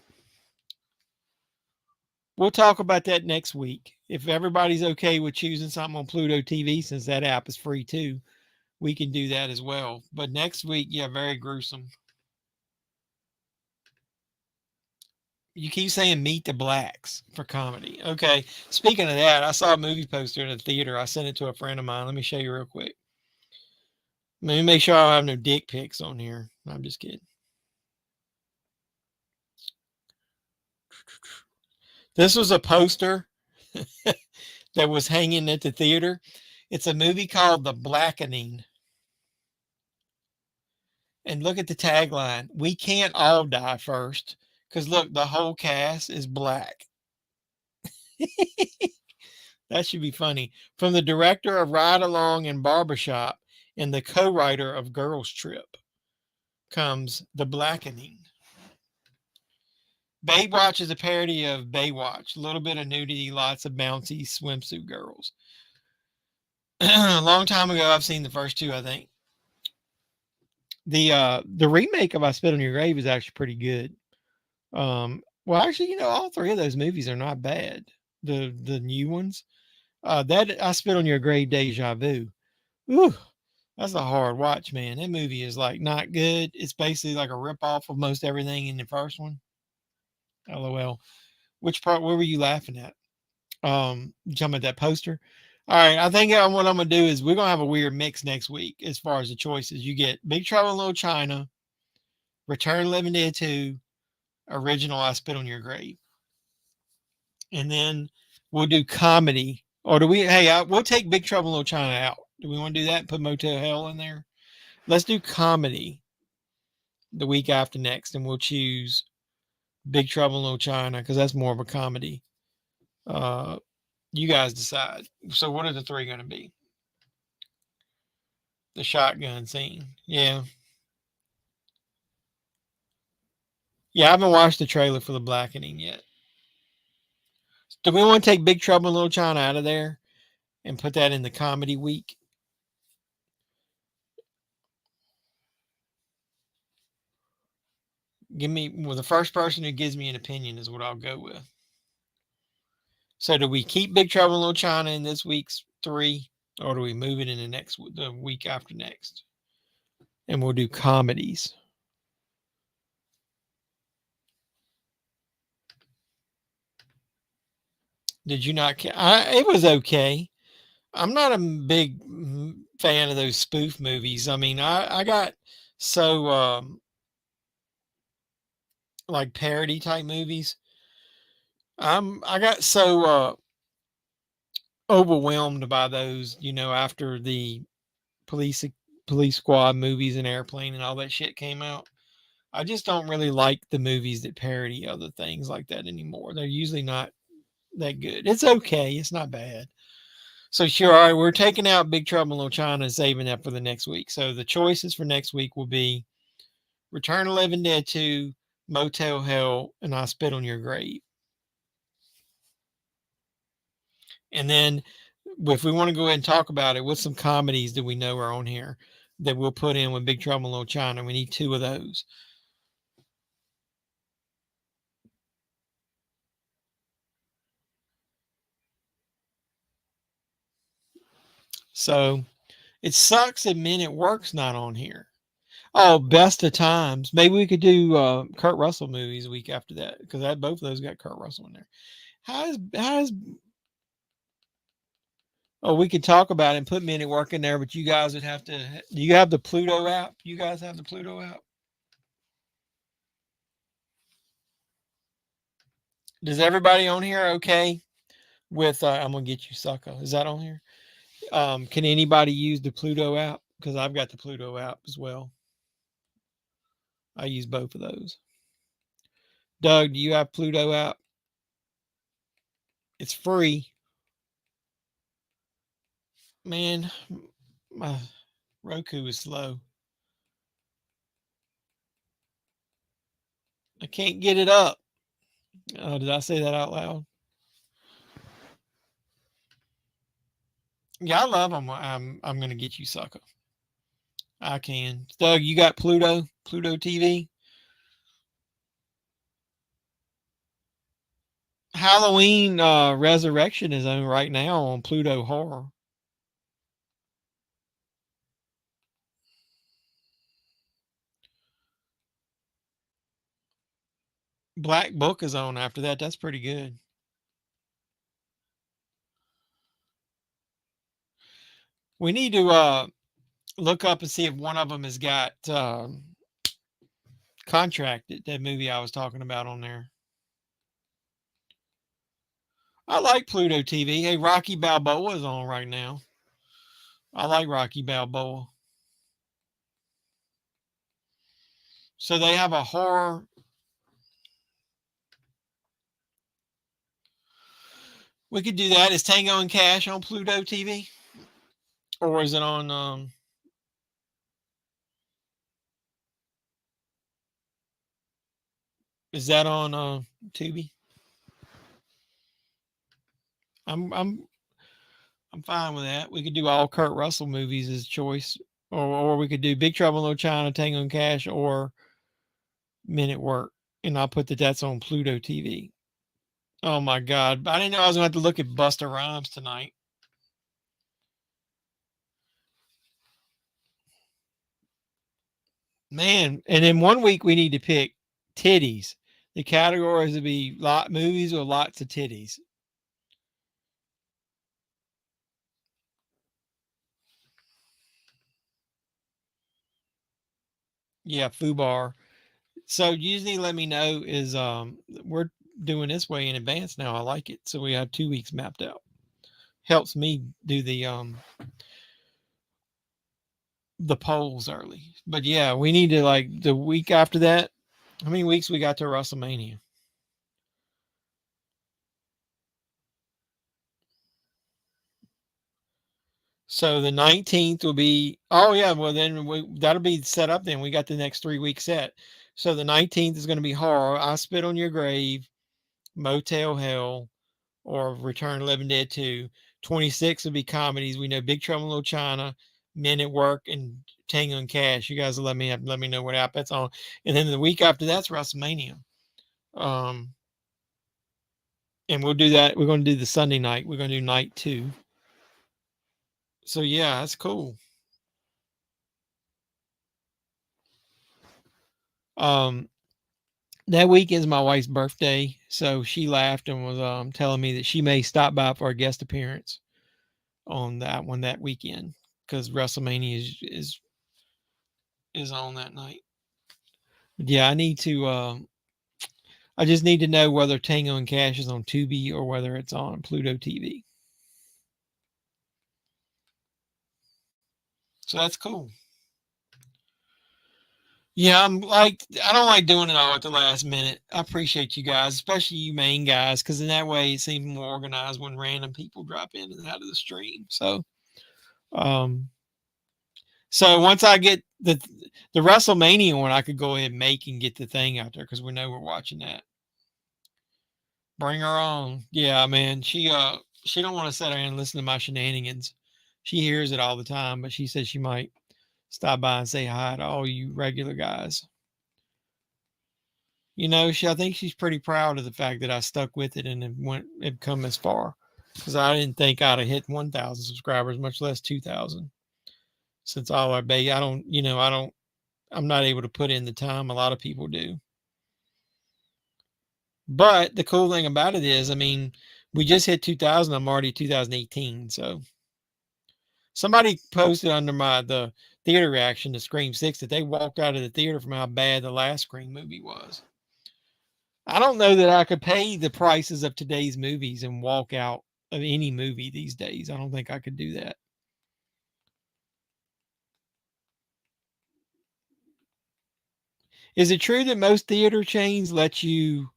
We'll talk about that next week. If everybody's okay with choosing something on Pluto TV, since that app is free too, we can do that as well. But next week, yeah, very gruesome. You keep saying Meet the Blacks for comedy. Okay. Speaking of that, I saw a movie poster in the theater. I sent it to a friend of mine. Let me show you real quick. Let me make sure I don't have no dick pics on here. I'm just kidding. This was a poster that was hanging at the theater. It's a movie called The Blackening. And look at the tagline. We can't all die first. Because look, the whole cast is black. That should be funny. From the director of Ride Along and Barbershop and the co-writer of Girls Trip comes The Blackening. Baywatch is a parody of Baywatch. A little bit of nudity, lots of bouncy swimsuit girls. A long time ago, I've seen the first two, I think. The remake of I Spit on Your Grave is actually pretty good. Well, actually, you know, all three of those movies are not bad. The new ones. That I Spit on Your Grave, Deja Vu. Ooh, that's a hard watch, man. That movie is like not good. It's basically like a ripoff of most everything in the first one. LOL. Which part? Where were you laughing at? You talking about that poster? All right, I think what I'm gonna do is we're gonna have a weird mix next week as far as the choices. You get Big Trouble in Little China, Return of the Living Dead 2, original I Spit on Your Grave, and then we'll do comedy. Or do we? Hey, we'll take Big Trouble in Little China out. Do we want to do that and put Motel Hell in there? Let's do comedy the week after next, and we'll choose Big Trouble in Little China because that's more of a comedy. You guys decide. So what are the three going to be? The shotgun scene. Yeah. Yeah, I haven't watched the trailer for The Blackening yet. Do we want to take Big Trouble in Little China out of there and put that in the comedy week? The first person who gives me an opinion is what I'll go with. So do we keep Big Trouble in Little China in this week's 3, or do we move it in the week after next? And we'll do comedies. Did you not? It was okay. I'm not a big fan of those spoof movies. I mean, I got so like parody type movies. I got so overwhelmed by those, you know, after the police squad movies and Airplane and all that shit came out. I just don't really like the movies that parody other things like that anymore. They're usually not that good. It's okay. It's not bad. So sure, all right, we're taking out Big Trouble in Little China and saving that for the next week. So the choices for next week will be Return of the Living Dead 2, Motel Hell, and I Spit on Your Grave. And then if we want to go ahead and talk about it, what some comedies do we know are on here that we'll put in with Big Trouble in Little China? We need 2 of those. So it sucks that Men at Work's not on here. Oh, Best of Times. Maybe we could do Kurt Russell movies a week after that because both of those got Kurt Russell in there. How's Oh, we could talk about it and put Men at Work in there, but you guys would have to. Do you have the Pluto app? You guys have the Pluto app? Does everybody on here okay with? I'm gonna get you, sucker. Is that on here? Can anybody use the Pluto app? Because I've got the Pluto app as well. I use both of those. Doug, do you have Pluto app? It's free. Man, my Roku is slow. I can't get it up. Oh, did I say that out loud? Yeah, I love them. I'm gonna get you, sucker. I can. Doug, you got Pluto TV. Halloween Resurrection is on right now on Pluto Horror. Black Book is on after that. That's pretty good. We need to look up and see if one of them has got Contracted, that movie I was talking about on there. I like Pluto TV. Hey, Rocky Balboa is on right now. I like Rocky Balboa. So they have a horror. We could do that. Is Tango and Cash on Pluto TV? Or is it on is that on Tubi? I'm fine with that. We could do all Kurt Russell movies as choice. Or we could do Big Trouble in Little China, Tango and Cash, or Men at Work. And I'll put that's on Pluto TV. Oh my God. I didn't know I was gonna have to look at Busta Rhymes tonight. Man, and in 1 week we need to pick titties. The categories would be lot movies with lots of titties. Yeah, FUBAR. So usually let me know is we're doing this way in advance now. I like it. So we have 2 weeks mapped out. Helps me do the polls early. But yeah, we need to like the week after that. How many weeks we got to WrestleMania? So the 19th will be, oh yeah, well then that'll be set up then. We got the next 3 weeks set. So the 19th is going to be horror, I Spit on Your Grave, Motel Hell, or Return of the Living Dead 2. 26 will be comedies. We know Big Trouble in Little China, Men at Work, and Tango and Cash. You guys will let me know what app that's on. And then the week after that's WrestleMania. Um, and we'll do that. We're going to do the Sunday night. We're going to do night 2. So yeah, that's cool. That week is my wife's birthday, so she laughed and was telling me that she may stop by for a guest appearance on that weekend because WrestleMania is on that night. But yeah, I just need to know whether Tango and Cash is on Tubi or whether it's on Pluto TV. So that's cool. Yeah, I don't like doing it all at the last minute. I appreciate you guys, especially you main guys, because in that way it seems more organized when random people drop in and out of the stream. Um, so once I get the WrestleMania one, I could go ahead and make and get the thing out there because we know we're watching that. Bring her on. Yeah, man. She don't want to sit there and listen to my shenanigans. She hears it all the time, but she says she might stop by and say hi to all you regular guys. You know, I think she's pretty proud of the fact that I stuck with it and it come as far. Because I didn't think I'd have hit 1,000 subscribers, much less 2,000. Since all our baby, I'm not able to put in the time a lot of people do. But the cool thing about it is, I mean, we just hit 2,000. I'm already 2018. So somebody posted under the theater reaction to Scream 6 that they walked out of the theater from how bad the last Scream movie was. I don't know that I could pay the prices of today's movies and walk out of any movie these days. I don't think I could do that. Is it true that most theater chains let you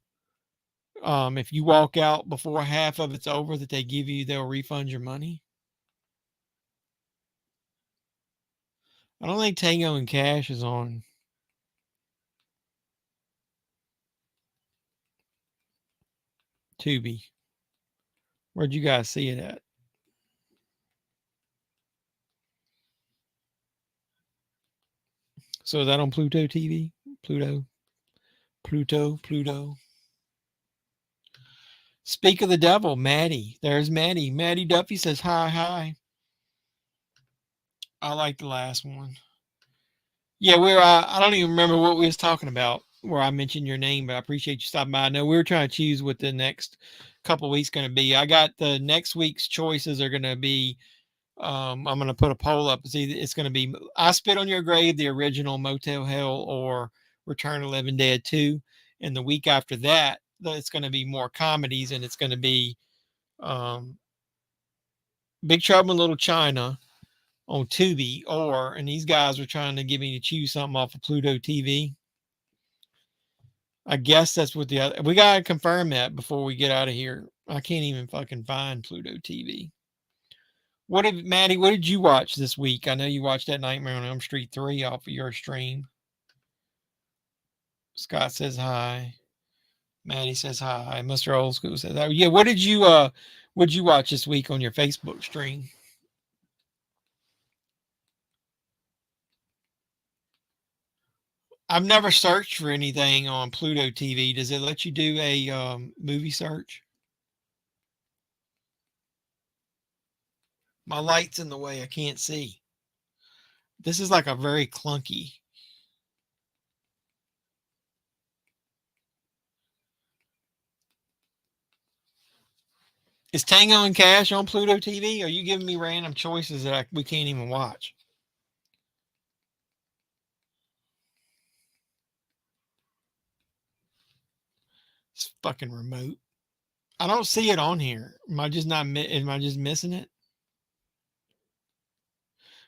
if you walk out before half of it's over, that they'll refund your money. I don't think Tango and Cash is on Tubi. Where'd you guys see it at? So is that on Pluto TV? Pluto. Speak of the devil, Maddie. There's Maddie. Maddie Duffy says hi. I like the last one. Yeah, I don't even remember what we was talking about where I mentioned your name, but I appreciate you stopping by. I know we were trying to choose what the next couple weeks going to be. I got the next week's choices are going to be, I'm going to put a poll up. It's going to be I Spit on Your Grave, the original Motel Hell, or Return of the Living Dead 2. And the week after that, it's going to be more comedies, and it's going to be Big Trouble in Little China on Tubi, and these guys were trying to get me to choose something off of Pluto TV. I guess that's what we got to confirm that before we get out of here. I can't even fucking find Pluto TV. Maddie, what did you watch this week? I know you watched that Nightmare on Elm Street 3 off of your stream. Scott says hi. Maddie says hi. Mr. Old School says hi. Yeah, what did you watch this week on your Facebook stream? I've never searched for anything on Pluto TV. Does it let you do a movie search? My light's in the way. I can't see. This is like a very clunky. Is Tango and Cash on Pluto TV? Are you giving me random choices that we can't even watch? It's fucking remote. I don't see it on here. Am I just missing it?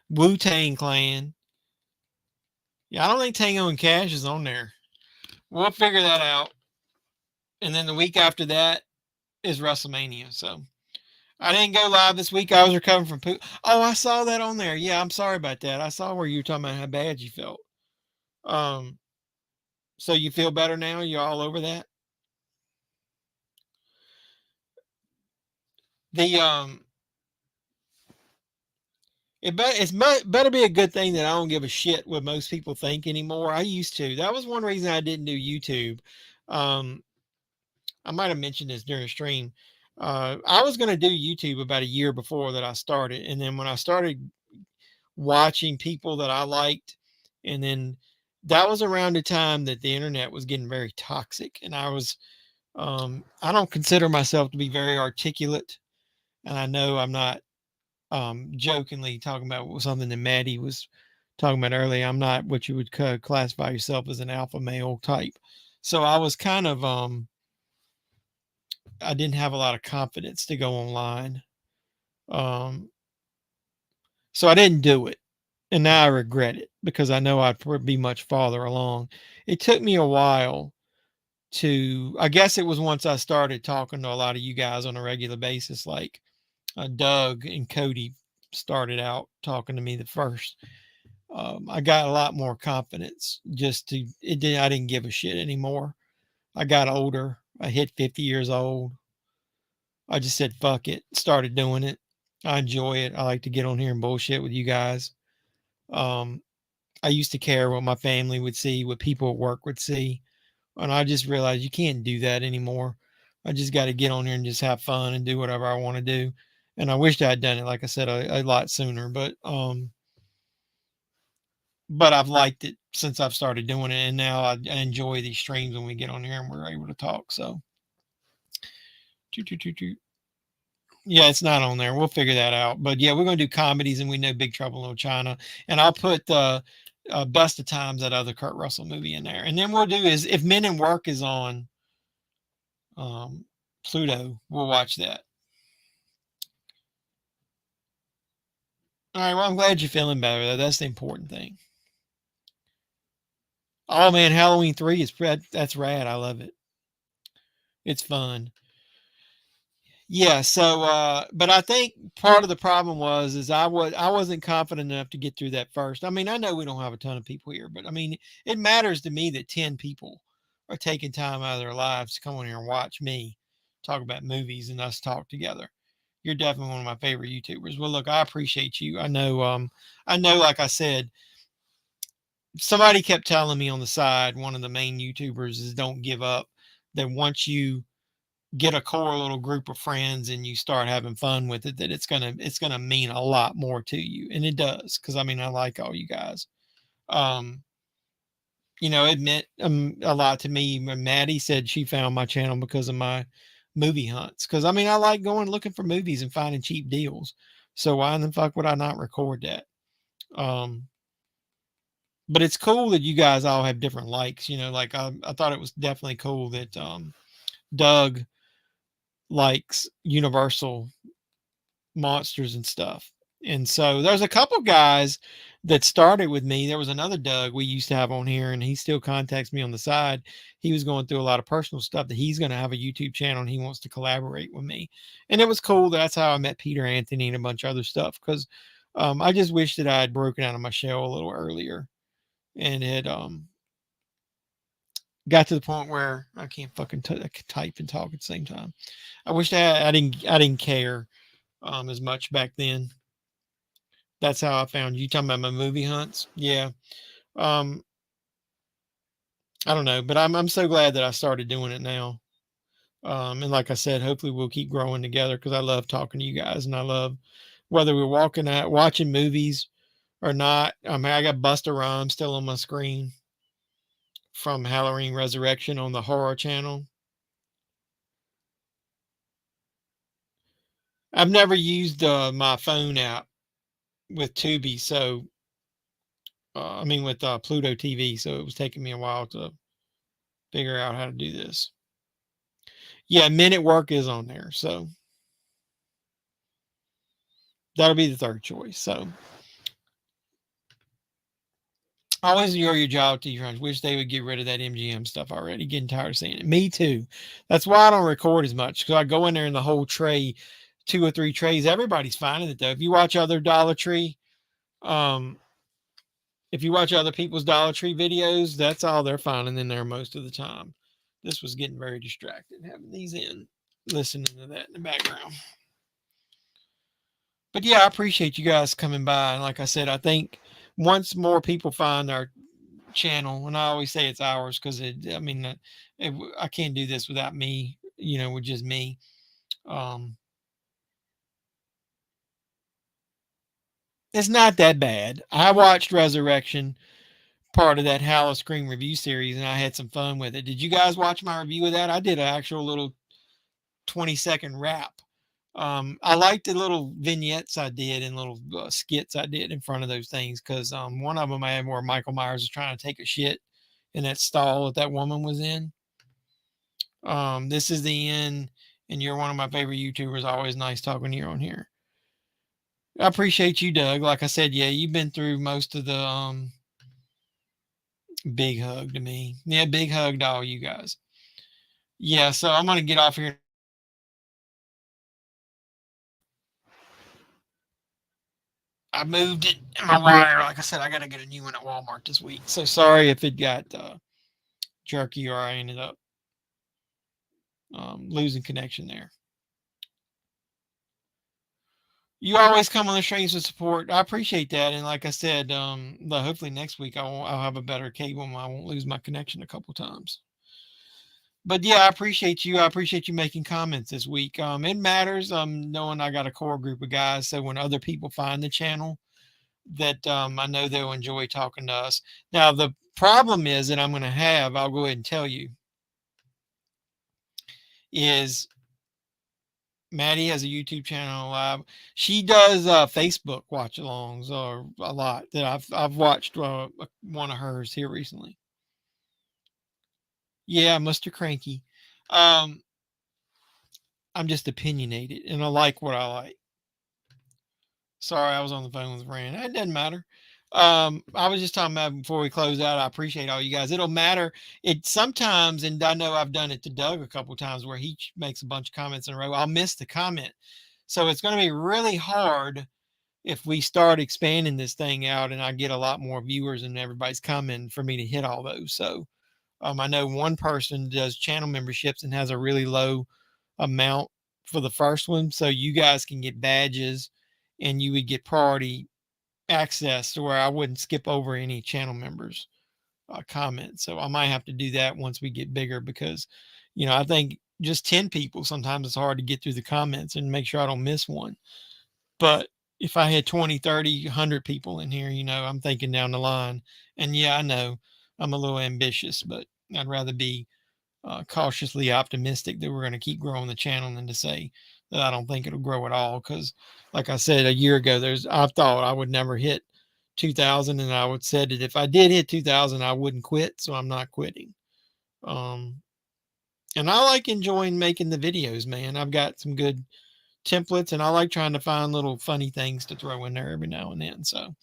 Wu-Tang Clan. Yeah, I don't think Tango and Cash is on there. We'll figure that out. And then the week after that is WrestleMania. So I didn't go live this week. I was recovering from poop. Oh, I saw that on there. Yeah, I'm sorry about that. I saw where you were talking about how bad you felt. So you feel better now? You're all over that? It's better be a good thing that I don't give a shit what most people think anymore. I used to. That was one reason I didn't do YouTube. I might have mentioned this during the stream. I was going to do YouTube about a year before that I started. And then when I started watching people that I liked, and then that was around the time that the internet was getting very toxic. And I don't consider myself to be very articulate. And I know I'm not jokingly talking about something that Maddie was talking about earlier. I'm not what you would classify yourself as an alpha male type. So I was kind of, I didn't have a lot of confidence to go online. So I didn't do it. And now I regret it because I know I'd be much farther along. It took me a while I guess it was once I started talking to a lot of you guys on a regular basis, like Doug and Cody started out talking to me the first. I got a lot more confidence I didn't give a shit anymore. I got older. I hit 50 years old. I just said, fuck it. Started doing it. I enjoy it. I like to get on here and bullshit with you guys. I used to care what my family would see, what people at work would see. And I just realized you can't do that anymore. I just got to get on here and just have fun and do whatever I want to do. And I wished I had done it, like I said, a lot sooner. But I've liked it since I've started doing it. And now I enjoy these streams when we get on here and we're able to talk. So, yeah, it's not on there. We'll figure that out. But yeah, we're going to do comedies, and we know Big Trouble in Little China. And I'll put the Best of Times, that other Kurt Russell movie, in there. And then we'll do is if Men in Work is on Pluto, we'll watch that. All right, well, I'm glad you're feeling better, though. That's the important thing. Oh, man, Halloween 3 that's rad. I love it. It's fun. Yeah, so but I think part of the problem is I wasn't confident enough to get through that first. I mean, I know we don't have a ton of people here, but I mean, it matters to me that 10 people are taking time out of their lives to come on here and watch me talk about movies and us talk together. You're definitely one of my favorite YouTubers. Well, look, I appreciate you. I know like I said, somebody kept telling me on the side, one of the main YouTubers is don't give up. That once you get a core little group of friends and you start having fun with it, that it's gonna mean a lot more to you, and it does. Because I mean, I like all you guys. Um, it meant a lot to me when Maddie said she found my channel because of my movie hunts. Because I mean, I like going looking for movies and finding cheap deals. So why in the fuck would I not record that? Um, but it's cool that you guys all have different likes. Like I thought it was definitely cool that Doug likes Universal monsters and stuff. And so there's a couple guys that started with me. There was another Doug we used to have on here, and he still contacts me on the side. He was going through a lot of personal stuff that he's going to have a YouTube channel and he wants to collaborate with me. And it was cool. That's how I met Peter Anthony and a bunch of other stuff. Because I just wish that I had broken out of my shell a little earlier and had got to the point where I can't fucking type and talk at the same time. I wish that I didn't care as much back then. That's how I found you. Talking about my movie hunts. Yeah. Um, I don't know, but I'm so glad that I started doing it now. And like I said, hopefully we'll keep growing together because I love talking to you guys, and I love whether we're walking out watching movies or not. I mean, I got Busta Rhymes still on my screen from Halloween Resurrection on the horror channel. I've never used my phone app with Tubi, so I mean with Pluto TV, so it was taking me a while to figure out how to do this. Yeah, Men at Work is on there, so that'll be the third choice. So I always enjoy your job, T. Crunch. Wish they would get rid of that MGM stuff already. Getting tired of seeing it. Me too. That's why I don't record as much because I go in there and the whole tray, 2 or 3 trays. Everybody's finding it though. If you watch other Dollar Tree, if you watch other people's Dollar Tree videos, that's all they're finding in there most of the time. This was getting very distracted having these in, listening to that in the background. But yeah, I appreciate you guys coming by. And like I said, I think once more people find our channel, and I always say it's ours because I can't do this without me, with just me. It's not that bad. I watched Resurrection, part of that Halo Scream review series, and I had some fun with it. Did you guys watch my review of that? I did an actual little 20-second rap. I liked the little vignettes I did and little skits I did in front of those things because one of them I had where Michael Myers was trying to take a shit in that stall that woman was in. This is the end, and you're one of my favorite YouTubers. Always nice talking to you on here. I appreciate you, Doug. Like I said, yeah, you've been through most of the big hug to me. Yeah, big hug to all you guys. Yeah, so I'm gonna get off here. I moved it in my wire. Like I said, I gotta get a new one at Walmart this week. So sorry if it got jerky or I ended up losing connection there. You always come on the streams with support. I appreciate that. And like I said, hopefully next week I'll have a better cable and I won't lose my connection a couple times. But yeah, I appreciate you. I appreciate you making comments this week. It matters knowing I got a core group of guys. So when other people find the channel, that I know they'll enjoy talking to us. Now, the problem is that I'm going to have, I'll go ahead and tell you, is Maddie has a YouTube channel live. She does Facebook watch-alongs or a lot that I've watched one of hers here recently. Yeah, Mr. Cranky. I'm just opinionated, and I like what I like. Sorry, I was on the phone with Rand. It doesn't matter. I was just talking about before we close out. I appreciate all you guys. It'll matter. It sometimes, and I know I've done it to Doug a couple times where he makes a bunch of comments in a row. I'll miss the comment. So it's going to be really hard if we start expanding this thing out and I get a lot more viewers and everybody's coming for me to hit all those. So I know one person does channel memberships and has a really low amount for the first one. So you guys can get badges and you would get priority access to where I wouldn't skip over any channel members comments. So I might have to do that once we get bigger because, I think just 10 people, sometimes it's hard to get through the comments and make sure I don't miss one. But if I had 20, 30, 100 people in here, I'm thinking down the line. And yeah, I know I'm a little ambitious, but I'd rather be cautiously optimistic that we're going to keep growing the channel than to say that I don't think it'll grow at all. Because like I said, a year ago, I thought I would never hit 2,000. And I would said that if I did hit 2,000, I wouldn't quit. So I'm not quitting. And I like enjoying making the videos, man. I've got some good templates and I like trying to find little funny things to throw in there every now and then. So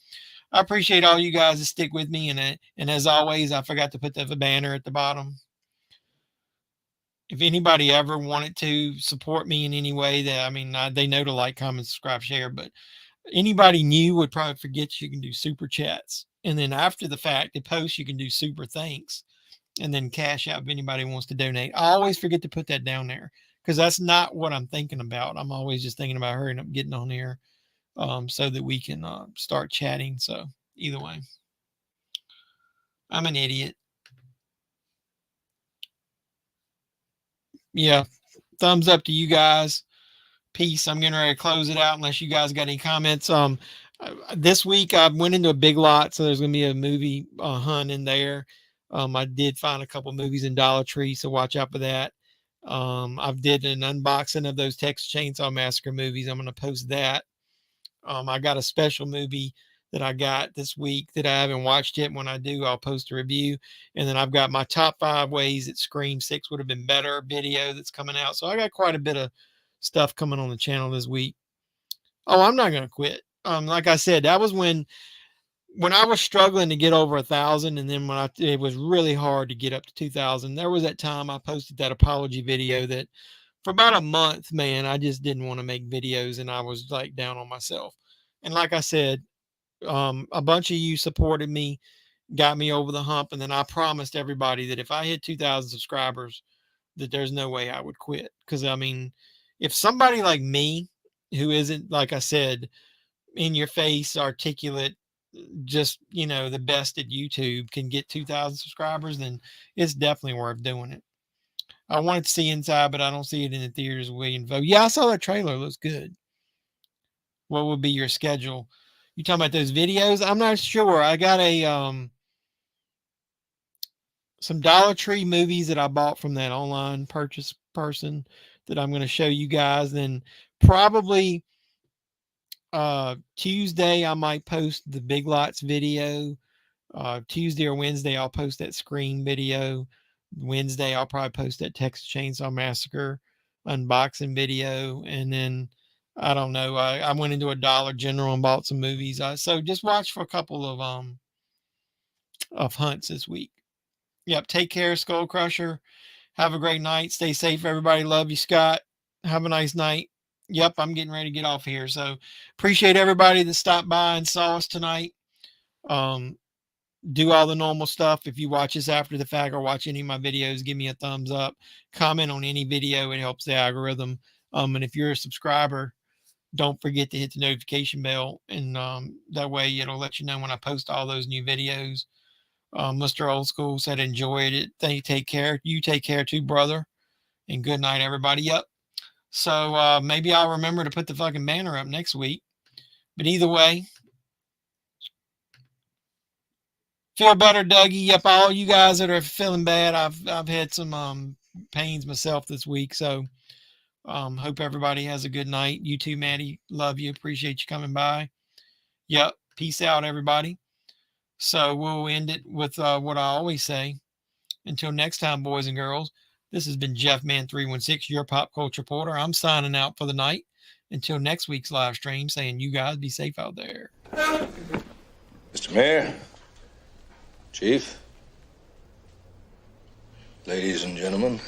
I appreciate all you guys that stick with me. And as always, I forgot to put the banner at the bottom. If anybody ever wanted to support me in any way, they know to like, comment, subscribe, share, but anybody new would probably forget you can do super chats. And then after the fact, the post, you can do super thanks and then Cashapp if anybody wants to donate. I always forget to put that down there because that's not what I'm thinking about. I'm always just thinking about hurrying up, getting on here so that we can start chatting. So either way, I'm an idiot. Yeah. Thumbs up to you guys. Peace. I'm getting ready to close it out unless you guys got any comments. This week I went into a Big Lot, so there's going to be a movie hunt in there. I did find a couple movies in Dollar Tree, so watch out for that. I did an unboxing of those Texas Chainsaw Massacre movies. I'm going to post that. I got a special movie that I got this week that I haven't watched yet. When I do, I'll post a review. And then I've got my top 5 ways that Scream 6 would have been better video that's coming out. So I got quite a bit of stuff coming on the channel this week. Oh, I'm not going to quit. Like I said, that was when I was struggling to get over 1,000. And then it was really hard to get up to 2,000. There was that time I posted that apology video that for about a month, man, I just didn't want to make videos and I was like down on myself. And like I said, a bunch of you supported me, got me over the hump. And then I promised everybody that if I hit 2,000 subscribers, that there's no way I would quit. Because if somebody like me, who isn't, like I said, in your face, articulate, just, the best at YouTube can get 2,000 subscribers, then it's definitely worth doing it. I wanted to see Inside, but I don't see it in the theaters. William Vogt. Yeah, I saw that trailer. It looks good. What would be your schedule? You talking about those videos? I'm not sure. I got some Dollar Tree movies that I bought from that online purchase person that I'm going to show you guys. Then probably Tuesday I might post the Big Lots video. Tuesday or Wednesday I'll post that Scream video. Wednesday I'll probably post that Texas Chainsaw Massacre unboxing video. And then I don't know. I went into a Dollar General and bought some movies. So just watch for a couple of hunts this week. Yep. Take care, Skull Crusher. Have a great night. Stay safe, everybody. Love you, Scott. Have a nice night. Yep, I'm getting ready to get off here. So appreciate everybody that stopped by and saw us tonight. Do all the normal stuff. If you watch this after the fact or watch any of my videos, give me a thumbs up. Comment on any video. It helps the algorithm. And if you're a subscriber, don't forget to hit the notification bell. And that way it'll let you know when I post all those new videos. Mr. Old School said enjoyed it. Take care. You take care too, brother. And good night, everybody. Yep. So maybe I'll remember to put the fucking banner up next week. But either way, feel better, Dougie. Yep, all you guys that are feeling bad, I've had some pains myself this week. So hope everybody has a good night. You too, Maddie. Love you. Appreciate you coming by. Yep. Peace out, everybody. So we'll end it with what I always say. Until next time, boys and girls, this has been JEFFMAN316, your pop culture reporter. I'm signing out for the night. Until next week's live stream, saying you guys be safe out there. Mr. Mayor, Chief, ladies and gentlemen,